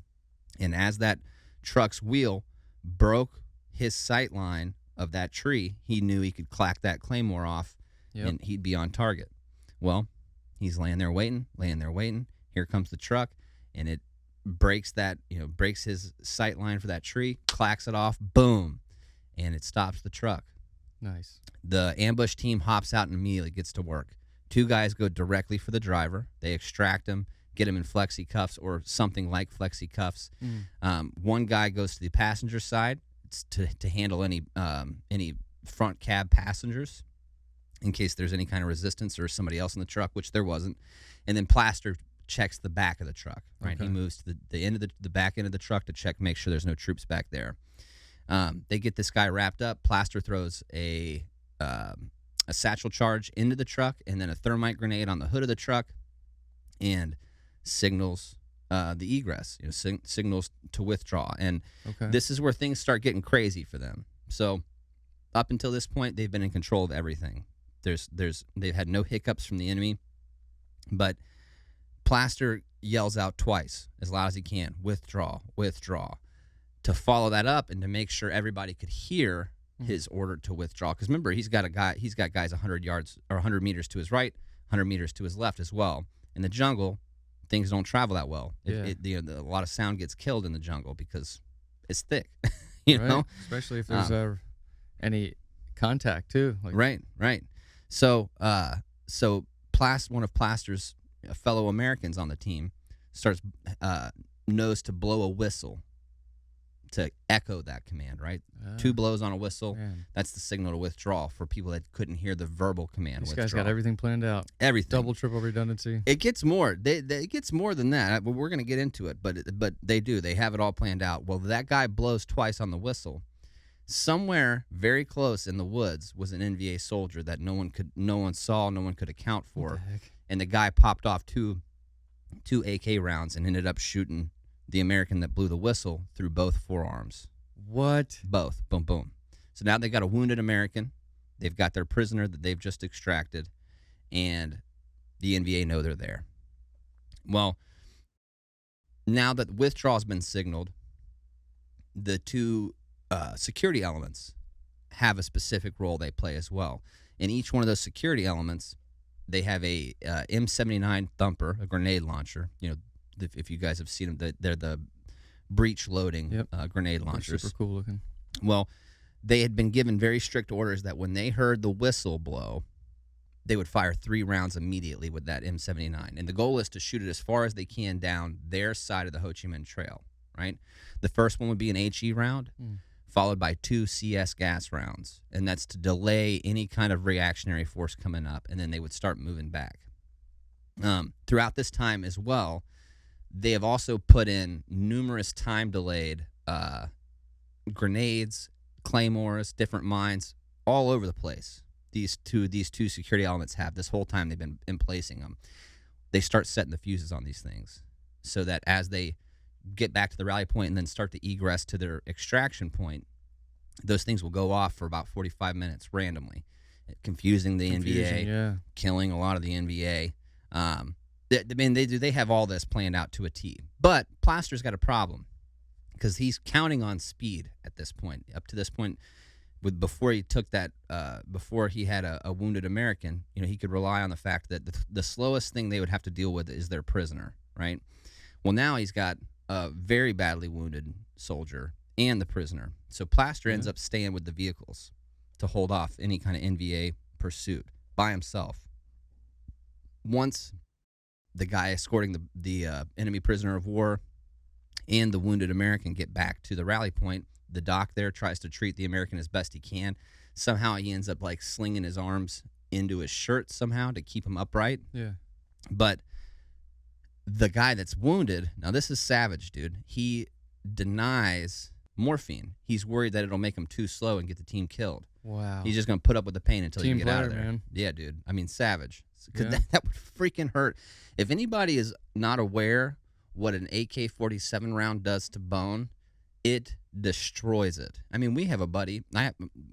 And as that truck's wheel broke his sight line of that tree, he knew he could clack that Claymore off, and he'd be on target. Well, he's laying there waiting. Here comes the truck, and it breaks his sight line for that tree, clacks it off, boom, and it stops the truck. Nice. The ambush team hops out and immediately gets to work. 2 guys go directly for the driver. They extract him, get him in flexi cuffs or something like flexi cuffs. One guy goes to the passenger side to handle any front cab passengers. in case there's any kind of resistance or somebody else in the truck, which there wasn't. And then Plaster checks the back of the truck, right? Okay. He moves to the end of the back end of the truck to make sure there's no troops back there. They get this guy wrapped up. Plaster throws a satchel charge into the truck and then a thermite grenade on the hood of the truck and signals the egress, signals to withdraw. And this is where things start getting crazy for them. So up until this point, they've been in control of everything. They've had no hiccups from the enemy, but Plaster yells out twice as loud as he can, withdraw, withdraw, to follow that up and to make sure everybody could hear his order to withdraw. Because remember, he's got guys 100 yards or 100 meters to his right, 100 meters to his left as well. In the jungle, things don't travel that well. A lot of sound gets killed in the jungle because it's thick, you know? Especially if there's any contact too. Right. So one of Plaster's fellow Americans on the team starts knows to blow a whistle to echo that command, right? 2 blows on a whistle. Man. That's the signal to withdraw for people that couldn't hear the verbal command. This guy's got everything planned out. Everything. Double, triple redundancy. It gets more. It gets more than that. We're going to get into it, but they do. They have it all planned out. Well, that guy blows twice on the whistle. Somewhere very close in the woods was an NVA soldier that no one saw, no one could account for. What the heck? And the guy popped off two AK rounds and ended up shooting the American that blew the whistle through both forearms. What? Both. Boom, boom. So now they got a wounded American. They've got their prisoner that they've just extracted, and the NVA know they're there. Well, now that the withdrawal's been signaled, the 2 security elements have a specific role they play as well. In each one of those security elements, they have a M79 thumper, a grenade launcher. If you guys have seen them, they're the breech loading grenade launchers. Super cool looking. Well, they had been given very strict orders that when they heard the whistle blow, they would fire 3 rounds immediately with that M79. And the goal is to shoot it as far as they can down their side of the Ho Chi Minh Trail, right? The first one would be an HE round, followed by 2 CS gas rounds. And that's to delay any kind of reactionary force coming up, and then they would start moving back. Throughout this time as well, they have also put in numerous time-delayed grenades, claymores, different mines, all over the place. These two security elements have this whole time they've been emplacing them. They start setting the fuses on these things so that as they get back to the rally point and then start to egress to their extraction point, those things will go off for about 45 minutes randomly, confusing the NVA, killing a lot of the NVA. They have all this planned out to a T. But Plaster's got a problem because he's counting on speed at this point. Up to this point, before he had a wounded American, he could rely on the fact that the slowest thing they would have to deal with is their prisoner, right? Well, now he's got a very badly wounded soldier and the prisoner. So Plaster ends up staying with the vehicles to hold off any kind of NVA pursuit by himself. Once the guy escorting the enemy prisoner of war and the wounded American get back to the rally point, the doc there tries to treat the American as best he can. Somehow he ends up slinging his arms into his shirt somehow to keep him upright. Yeah. But the guy that's wounded, now this is savage, dude. He denies morphine. He's worried that it'll make him too slow and get the team killed. Wow. He's just going to put up with the pain until you get out of there. Man. Yeah, dude. I mean, savage. That would freaking hurt. If anybody is not aware what an AK-47 round does to bone, it destroys it. I mean, we have a buddy.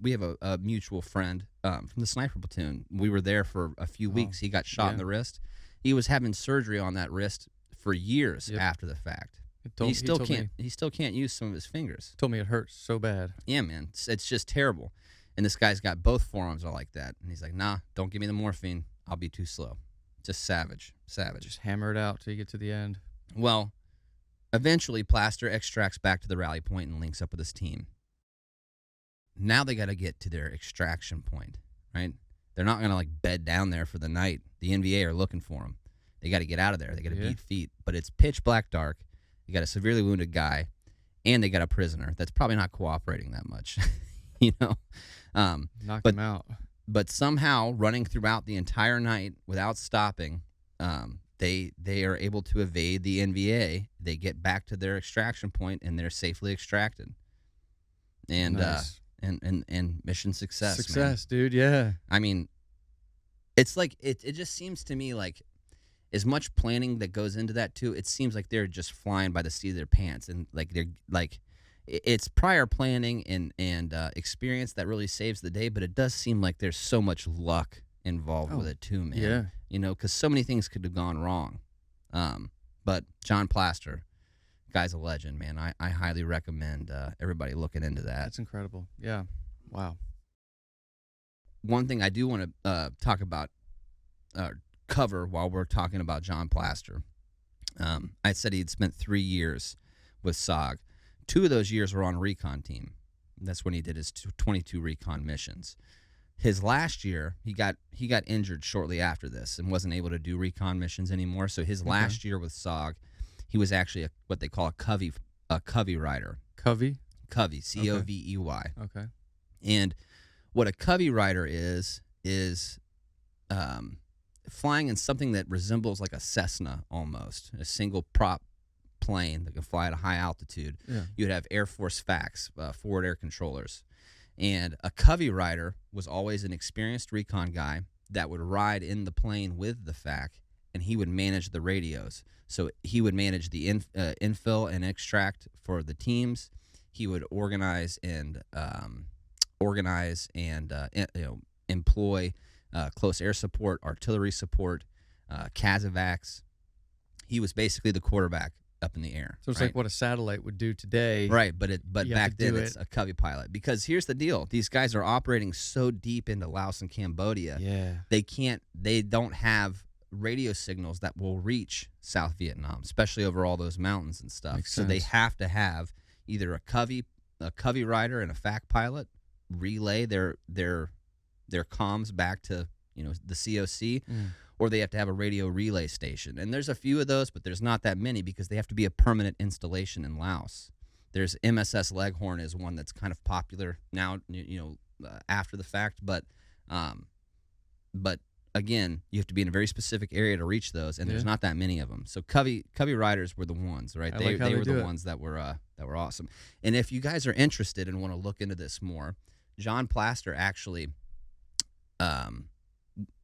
We have a mutual friend from the sniper platoon. We were there for a few weeks. He got shot in the wrist. He was having surgery on that wrist for years after the fact. He still can't use some of his fingers. Told me it hurts so bad. Yeah, man. It's just terrible. And this guy's got both forearms are like that. And he's like, nah, don't give me the morphine. I'll be too slow. Just savage. Just hammer it out till you get to the end. Well, eventually Plaster extracts back to the rally point and links up with his team. Now they got to get to their extraction point, right? They're not going to bed down there for the night. The NVA are looking for them. They got to get out of there. They got to beat feet. But it's pitch black dark. You got a severely wounded guy, and they got a prisoner that's probably not cooperating that much, Knock him out. but somehow running throughout the entire night without stopping, they are able to evade the NVA. They get back to their extraction point and they're safely extracted. And Nice. and mission success. Success, dude. Yeah. I mean, it's like it just seems to me like as much planning that goes into that too. It seems like they're just flying by the seat of their pants, and like they're like it's prior planning and experience that really saves the day. But it does seem like there's so much luck involved with it too, man. Yeah. You know, because so many things could have gone wrong. But John Plaster, guy's a legend, man. I highly recommend everybody looking into that. That's incredible. Yeah. Wow. One thing I do want to talk about, cover while we're talking about John Plaster. I said he'd spent 3 years with SOG. 2 of those years were on Recon Team. That's when he did his 22 Recon missions. His last year, he got injured shortly after this and wasn't able to do Recon missions anymore. So his last year with SOG, he was actually what they call a covey rider. Covey? Covey, C-O-V-E-Y. Okay. And what a covey rider is flying in something that resembles like a Cessna almost, a single prop plane that can fly at a high altitude. Yeah. You would have Air Force FACs, forward air controllers. And a covey rider was always an experienced recon guy that would ride in the plane with the FAC, and he would manage the radios. So he would manage the infill and extract for the teams. He would organize and employ close air support, artillery support, CASEVACs. He was basically the quarterback up in the air. So it's right? like what a satellite would do today. Right, but You have back to then do it's it. a covey pilot. Because here's the deal. These guys are operating so deep into Laos and Cambodia. Yeah. They don't have radio signals that will reach South Vietnam, especially over all those mountains and stuff. Makes so they sense. have to have either a covey rider and a FAC pilot relay their comms back to, the COC, or they have to have a radio relay station. And there's a few of those, but there's not that many because they have to be a permanent installation in Laos. There's MSS Leghorn is one that's kind of popular now, after the fact, but again, you have to be in a very specific area to reach those, and there's not that many of them. So covey riders were the ones, right? I like how they they were do the it. ones that were awesome. And if you guys are interested and want to look into this more, John Plaster actually,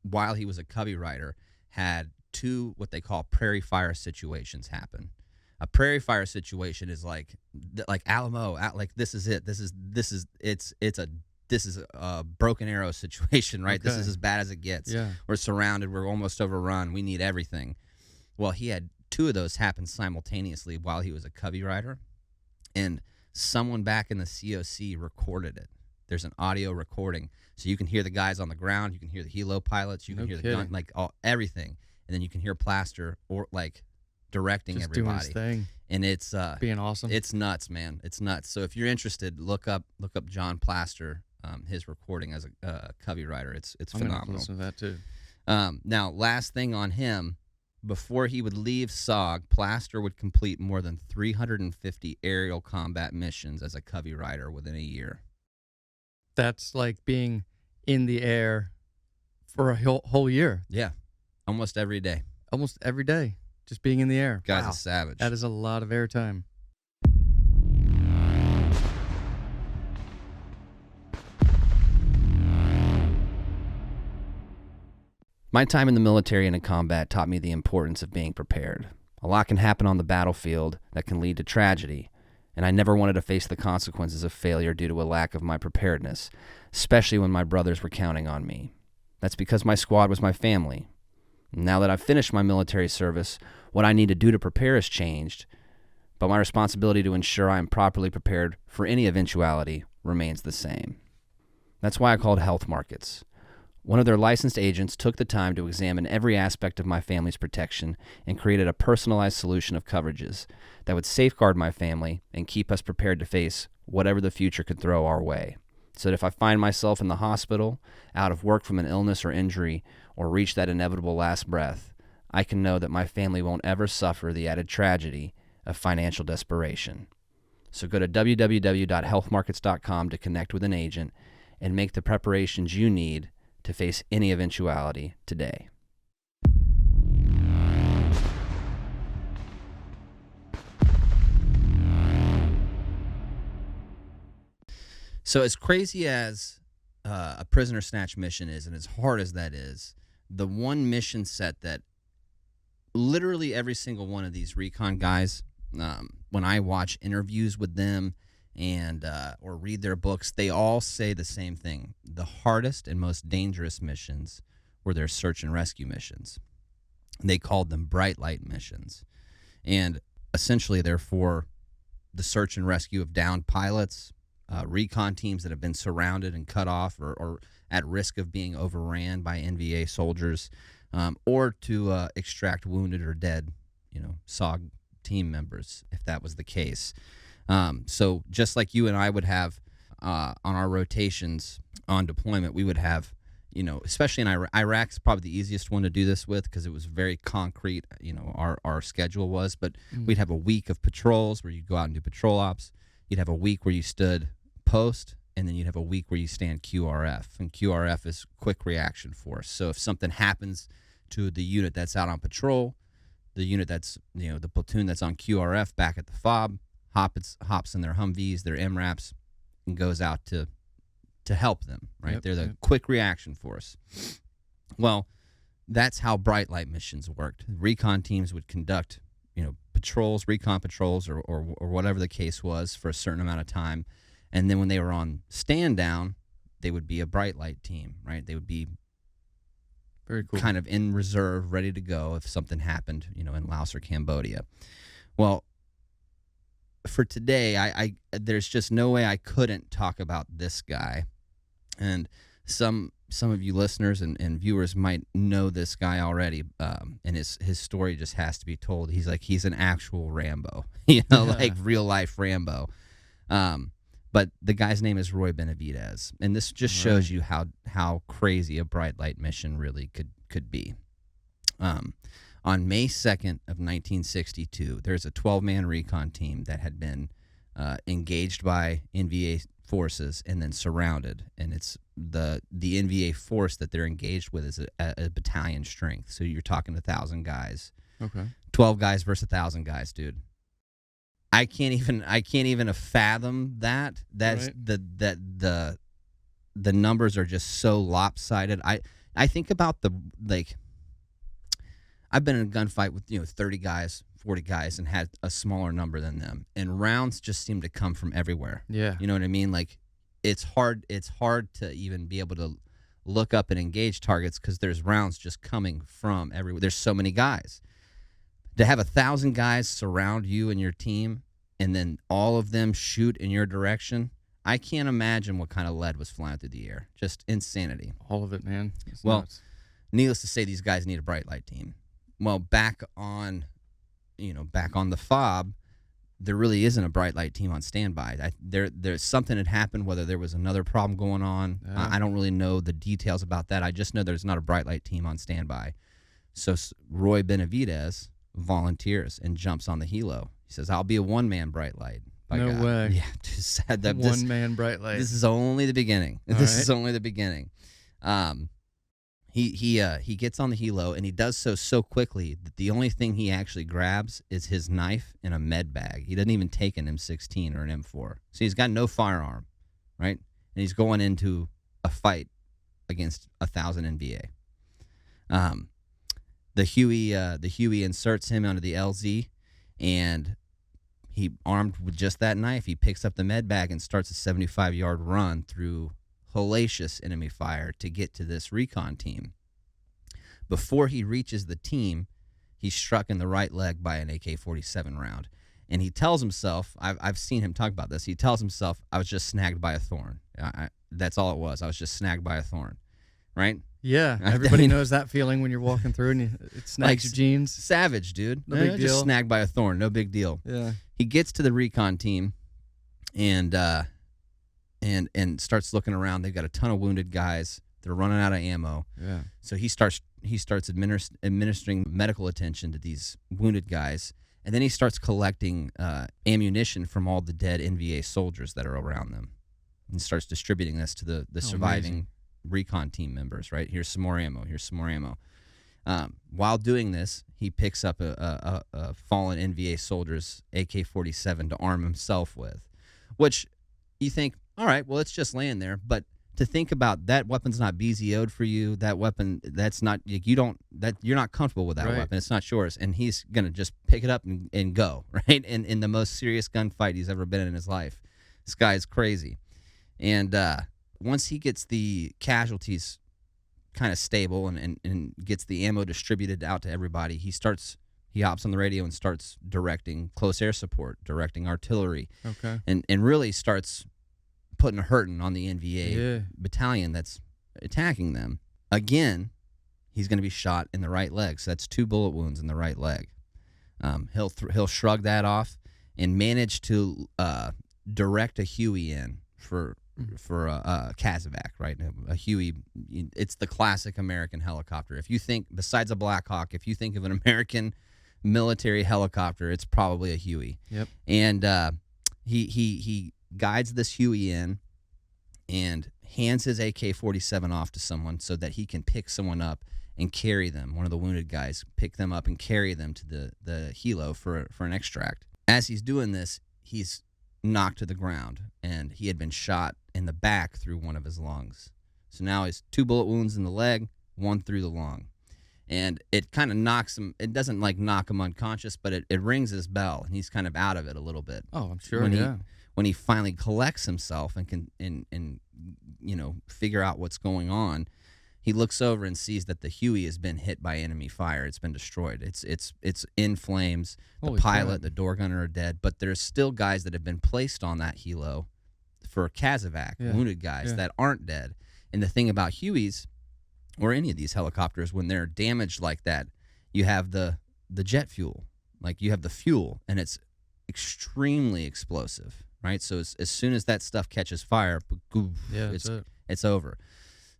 while he was a covey rider, had 2 what they call prairie fire situations happen. A prairie fire situation is like Alamo, like this is it. This is a broken arrow situation, right? This Okay. is as bad as it gets. Yeah. We're surrounded. We're almost overrun. We need everything. Well, he had 2 of those happen simultaneously while he was a covey rider, and someone back in the COC recorded it. There's an audio recording, so you can hear the guys on the ground. You can hear the helo pilots. You can No hear the kidding. gun, like everything, and then you can hear Plaster or like directing Just doing his everybody. thing. And it's Being awesome. it's nuts, man. It's nuts. So if you're interested, look up John Plaster, his recording as a covey rider. It's I'm gonna phenomenal. listen to that too. Now, last thing on him, before he would leave SOG, Plaster would complete more than 350 aerial combat missions as a covey rider within a year. That's like being in the air for a whole year, Yeah, almost every day. almost every day, just being in the air. Guy's Wow. a savage. That is a lot of airtime. My time in the military and in combat taught me the importance of being prepared. A lot can happen on the battlefield that can lead to tragedy, and I never wanted to face the consequences of failure due to a lack of my preparedness, especially when my brothers were counting on me. That's because my squad was my family. Now that I've finished my military service, what I need to do to prepare has changed, but my responsibility to ensure I am properly prepared for any eventuality remains the same. That's why I called Health Markets. One of their licensed agents took the time to examine every aspect of my family's protection and created a personalized solution of coverages that would safeguard my family and keep us prepared to face whatever the future could throw our way. So that if I find myself in the hospital, out of work from an illness or injury, or reach that inevitable last breath, I can know that my family won't ever suffer the added tragedy of financial desperation. So go to www.healthmarkets.com to connect with an agent and make the preparations you need to face any eventuality today. So as crazy as a prisoner snatch mission is, and as hard as that is, the one mission set that literally every single one of these recon guys, when I watch interviews with them and or read their books, they all say the same thing. The hardest and most dangerous missions were their search and rescue missions. They called them bright light missions. And essentially they're for the search and rescue of downed pilots, recon teams that have been surrounded and cut off or at risk of being overran by NVA soldiers, or to extract wounded or dead, SOG team members, if that was the case. So just like you and I would have on our rotations on deployment, we would have, especially in Iraq's probably the easiest one to do this with because it was very concrete, our schedule was, but we'd have a week of patrols where you'd go out and do patrol ops. You'd have a week where you stood post, and then you'd have a week where you stand QRF, and QRF is quick reaction force. So if something happens to the unit that's out on patrol, the unit that's, the platoon that's on QRF back at the FOB hops in their Humvees, their MRAPs, and goes out to help them, right? They're the quick reaction force. Well, that's how bright light missions worked. Recon teams would conduct, patrols, recon patrols, or whatever the case was for a certain amount of time. And then when they were on stand down, they would be a bright light team, right? They would be very cool, kind of in reserve, ready to go if something happened, in Laos or Cambodia. Well, for today, I there's just no way I couldn't talk about this guy. And some of you listeners and viewers might know this guy already, and his story just has to be told. He's an actual Rambo, like real life Rambo. But the guy's name is Roy Benavidez, and this just shows you how crazy a bright light mission really could be. On May 2nd of 1962, there's a 12-man recon team that had been engaged by NVA forces and then surrounded, and it's the NVA force that they're engaged with is a battalion strength. So you're talking 1,000 guys. Okay. 12 guys versus 1,000 guys, dude. I can't even fathom that. That's right. The numbers are just so lopsided. I think about I've been in a gunfight with 30 guys, 40 guys, and had a smaller number than them, and rounds just seem to come from everywhere. Yeah, you know what I mean. Like it's hard to even be able to look up and engage targets because there's rounds just coming from everywhere. There's so many guys. To have 1,000 guys surround you and your team, and then all of them shoot in your direction, I can't imagine what kind of lead was flying through the air. Just insanity. All of it, man. It's well, nuts. Needless to say, these guys need a bright light team. Well, back on the FOB, there really isn't a bright light team on standby. There's something had happened, whether there was another problem going on. I don't really know the details about that. I just know there's not a bright light team on standby. So Roy Benavidez volunteers and jumps on the helo. He says, "I'll be a one-man bright light." No way. Yeah, just said that. One-man bright light. This is only the beginning. Is only the beginning. He gets on the helo, and he does so quickly that the only thing he actually grabs is his knife and a med bag. He doesn't even take an M16 or an M4. So he's got no firearm, right? And he's going into a fight against 1,000 NVA. The Huey inserts him onto the LZ, and he, armed with just that knife, he picks up the med bag and starts a 75-yard run through hellacious enemy fire to get to this recon team. Before he reaches the team, he's struck in the right leg by an AK-47 round. And he tells himself, I've seen him talk about this, he tells himself, I was just snagged by a thorn. That's all it was. I was just snagged by a thorn. Right? Yeah, everybody knows that feeling when you're walking through and it snags your jeans. Savage, dude. No big deal. Just snagged by a thorn. No big deal. Yeah. He gets to the recon team and starts looking around. They've got a ton of wounded guys. They're running out of ammo. Yeah. So he starts administering medical attention to these wounded guys, and then he starts collecting ammunition from all the dead NVA soldiers that are around them, and starts distributing this to the surviving recon team members, right? Here's some more ammo. Here's some more ammo. While doing this, he picks up a fallen NVA soldier's AK-47 to arm himself with, which you think, all right, well, it's just laying there. But to think about that weapon's not BZO'd for you. That weapon, that's not, you're not comfortable with that weapon. It's not yours. And he's going to just pick it up and go, right? In the most serious gunfight he's ever been in his life. This guy's crazy. And once he gets the casualties kind of stable and gets the ammo distributed out to everybody, he hops on the radio and starts directing close air support, directing artillery, and really starts putting a hurting on the NVA battalion that's attacking them. Again, he's going to be shot in the right leg, so that's 2 bullet wounds in the right leg. He'll shrug that off and manage to direct a Huey in for a Casevac, right? A Huey, it's the classic American helicopter. If you think, besides a Black Hawk, if you think of an American military helicopter, it's probably a Huey. Yep. And he guides this Huey in and hands his AK-47 off to someone so that he can pick someone up and carry them, one of the wounded guys, pick them up and carry them to the helo for an extract. As he's doing this, he's knocked to the ground, and he had been shot in the back through one of his lungs. So now he's 2 bullet wounds in the leg, 1 through the lung. And it kind of knocks him, it doesn't like knock him unconscious, but it rings his bell, and he's kind of out of it a little bit. Oh, I'm sure, when he finally collects himself and can and figure out what's going on, he looks over and sees that the Huey has been hit by enemy fire. It's been destroyed. It's in flames. The pilot, the door gunner are dead, but there's still guys that have been placed on that helo for Casevac, wounded guys that aren't dead. And the thing about Hueys, or any of these helicopters, when they're damaged like that, you have the jet fuel. Like, you have the fuel, and it's extremely explosive. Right, so as soon as that stuff catches fire, it's over.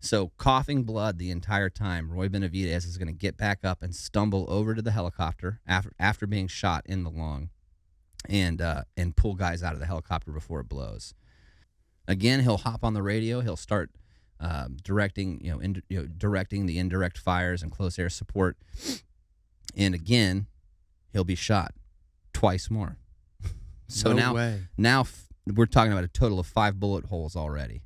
So coughing blood the entire time, Roy Benavidez is going to get back up and stumble over to the helicopter after being shot in the lung, and pull guys out of the helicopter before it blows. Again, he'll hop on the radio. He'll start directing the indirect fires and close air support, and again, he'll be shot twice more. So now we're talking about a total of 5 bullet holes already.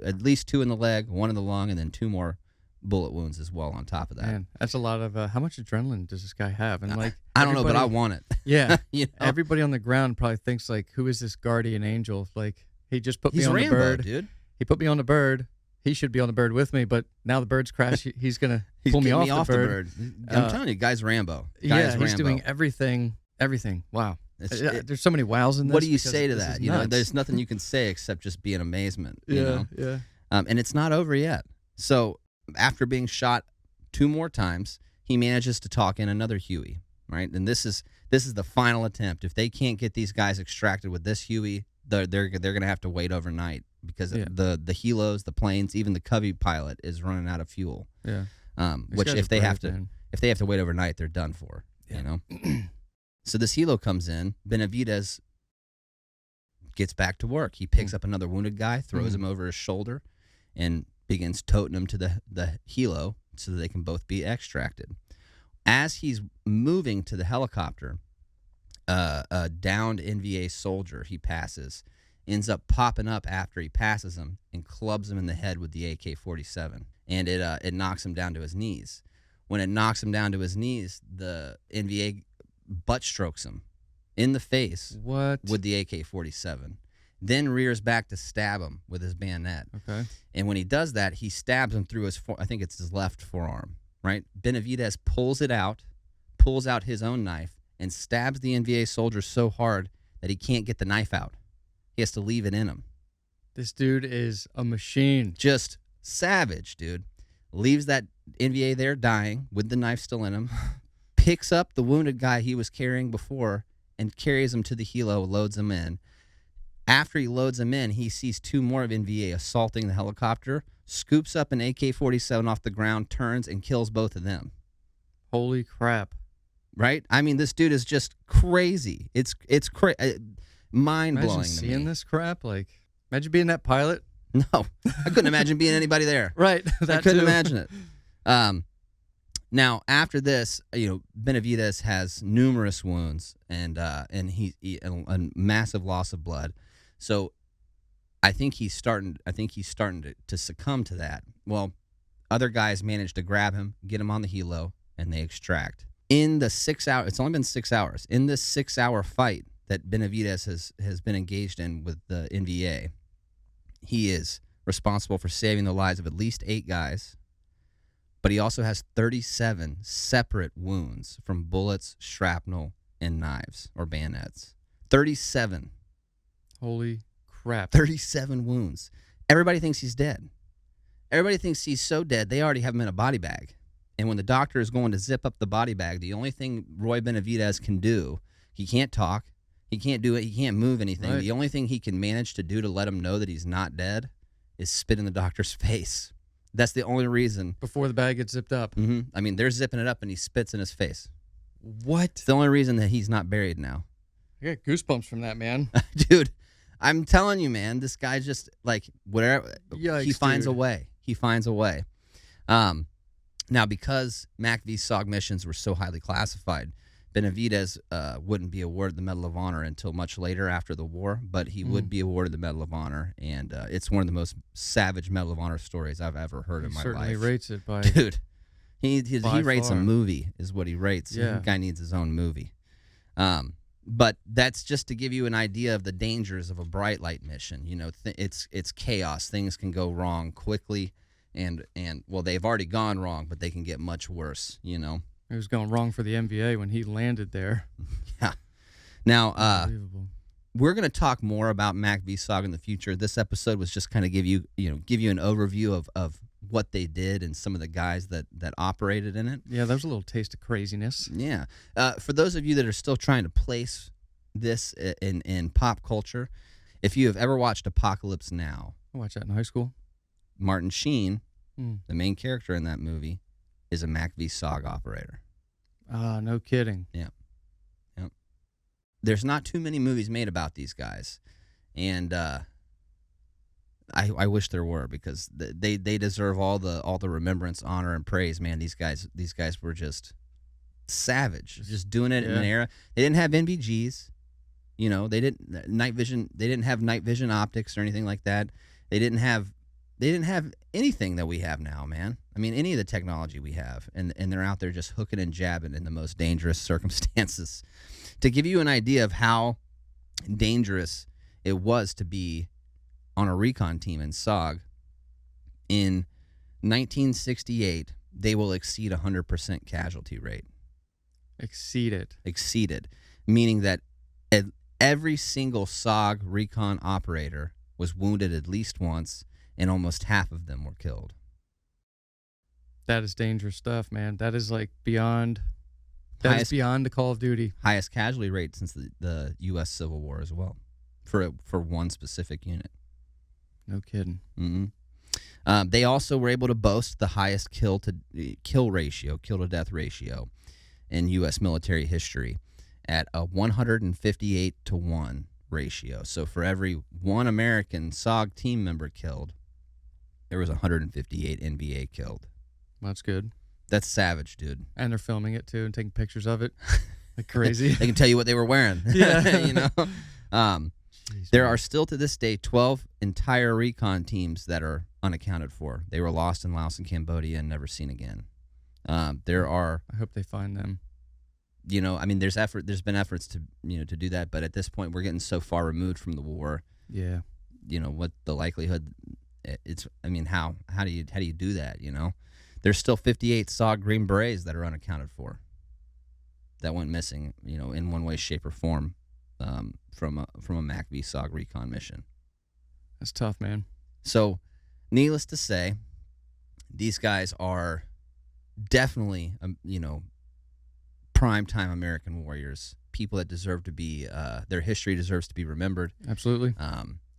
At least 2 in the leg, 1 in the lung, and then 2 more bullet wounds as well on top of that. Man, that's a lot of how much adrenaline does this guy have? And I don't know, but I want it. Yeah, everybody on the ground probably thinks like, who is this guardian angel? Like, he just put me on Rambo, the bird, dude. He put me on the bird. He should be on the bird with me, but now the bird's crashed. He's gonna pull me off the bird. I'm telling you, guy's Rambo. He's doing everything. Wow. There's so many wows in this. What do you say to that? There's nothing you can say except just be in amazement. Yeah. And it's not over yet. So after being shot 2 more times, he manages to talk in another Huey, right? And this is the final attempt. If they can't get these guys extracted with this Huey, they're going to have to wait overnight because the helos, the planes, even the Covey pilot is running out of fuel. Yeah. Which if they have to wait overnight, they're done for. Yeah. So this helo comes in. Benavidez gets back to work. He picks up another wounded guy, throws him over his shoulder, and begins toting him to the helo so that they can both be extracted. As he's moving to the helicopter, a downed NVA soldier he passes ends up popping up after he passes him and clubs him in the head with the AK-47, and it knocks him down to his knees. When it knocks him down to his knees, the NVA butt strokes him in the face with the AK-47, then rears back to stab him with his bayonet. Okay. And when he does that, he stabs him through I think it's his left forearm, right? Benavidez pulls out his own knife, and stabs the NVA soldier so hard that he can't get the knife out. He has to leave it in him. This dude is a machine. Just savage, dude. Leaves that NVA there dying with the knife still in him, picks up the wounded guy he was carrying before and carries him to the helo, loads him in. After he loads him in, he sees 2 more of NVA assaulting the helicopter, scoops up an AK-47 off the ground, turns, and kills both of them. Holy crap. Right? I mean, this dude is just crazy. It's mind-blowing to me. Seeing this crap, like, imagine being that pilot. No, I couldn't imagine being anybody there. Right. I couldn't imagine it. Now, after this, Benavidez has numerous wounds and he a massive loss of blood. So I think he's starting to succumb to that. Well, other guys manage to grab him, get him on the helo, and they extract. In the 6 hours, it's only been 6 hours. In this 6-hour fight that Benavidez has been engaged in with the NVA, he is responsible for saving the lives of at least 8 guys, but he also has 37 separate wounds from bullets, shrapnel, and knives or bayonets. 37. Holy crap. 37 wounds. Everybody thinks he's dead. Everybody thinks he's so dead, they already have him in a body bag. And when the doctor is going to zip up the body bag, the only thing Roy Benavidez can do, he can't talk, he can't do it, he can't move anything. Right. The only thing he can manage to do to let him know that he's not dead is spit in the doctor's face. That's the only reason. Before the bag gets zipped up. Mm-hmm. I mean, they're zipping it up and he spits in his face. What? It's the only reason that he's not buried now. I got goosebumps from that, man. Dude, I'm telling you, man, this guy just, like, whatever. Yikes, he finds dude. a way. He finds a way. Now, because Macvsog missions were so highly classified, Benavidez wouldn't be awarded the Medal of Honor until much later after the war, but he would be awarded the Medal of Honor, and it's one of the most savage Medal of Honor stories I've ever heard in my Certainly life. rates it by... Dude, he rates far. a movie is what he rates. Yeah. The guy needs his own movie. But that's just to give you an idea of the dangers of a bright light mission. You know, it's chaos. Things can go wrong quickly, and well, they've already gone wrong, but they can get much worse. You know. It was going wrong for the MVA when he landed there. Yeah. Now, Unbelievable. we're going to talk more about Macvsog in the future. This episode was just kind of give you an overview of what they did and some of the guys that operated in it. Yeah, that was a little taste of craziness. Yeah. For those of you that are still trying to place this in pop culture, if you have ever watched Apocalypse Now, I watched that in high school. Martin Sheen, the main character in that movie, is a Macvsog operator. Ah, no kidding. Yeah. Yep. There's not too many movies made about these guys, and I wish there were, because they deserve all the remembrance, honor, and praise. Man, these guys were just savage, just doing it in an era. They didn't have NVGs, you know. They didn't night vision. They didn't have night vision optics or anything like that. They didn't have anything that we have now, man. I mean, any of the technology we have, and they're out there just hooking and jabbing in the most dangerous circumstances. To give you an idea of how dangerous it was to be on a recon team in SOG, in 1968, they will exceed 100% casualty rate. Exceeded, meaning that every single SOG recon operator was wounded at least once, and almost half of them were killed. That is dangerous stuff, man. That is like beyond. That is beyond the Call of Duty. Highest casualty rate since the U.S. Civil War as well, for one specific unit. No kidding. Mm-hmm. They also were able to boast the highest kill to death ratio in U.S. military history at a 158-to-1 ratio. So for every one American SOG team member killed, there was 158 NVA killed. That's good. That's savage, dude. And they're filming it too and taking pictures of it like crazy. They can tell you what they were wearing. Yeah. You know. Jeez, There man. are still to this day 12 entire recon teams that are unaccounted for. They were lost in Laos and Cambodia and never seen again. There are, I hope they find them. you know, I mean, there's been efforts to do that, but at this point we're getting so far removed from the war. Yeah. You know, what the likelihood it's, I mean, how do you do that, you know? There's still 58 SOG Green Berets that are unaccounted for, that went missing, you know, in one way, shape, or form, from a Macvsog recon mission. That's tough, man. So, needless to say, these guys are definitely, prime-time American warriors, people that deserve to be, their history deserves to be remembered. Absolutely.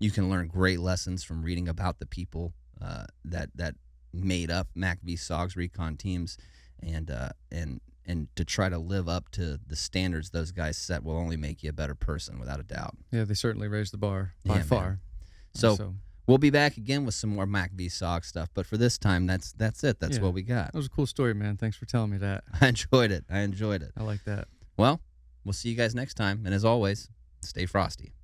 You can learn great lessons from reading about the people that made up Macvsog's recon teams, and to try to live up to the standards those guys set will only make you a better person, without a doubt. Yeah, they certainly raised the bar by far. Man. So We'll be back again with some more Macvsog stuff, but for this time, that's it. That's what we got. That was a cool story, man. Thanks for telling me that. I enjoyed it. I like that. Well, we'll see you guys next time, and as always, stay frosty.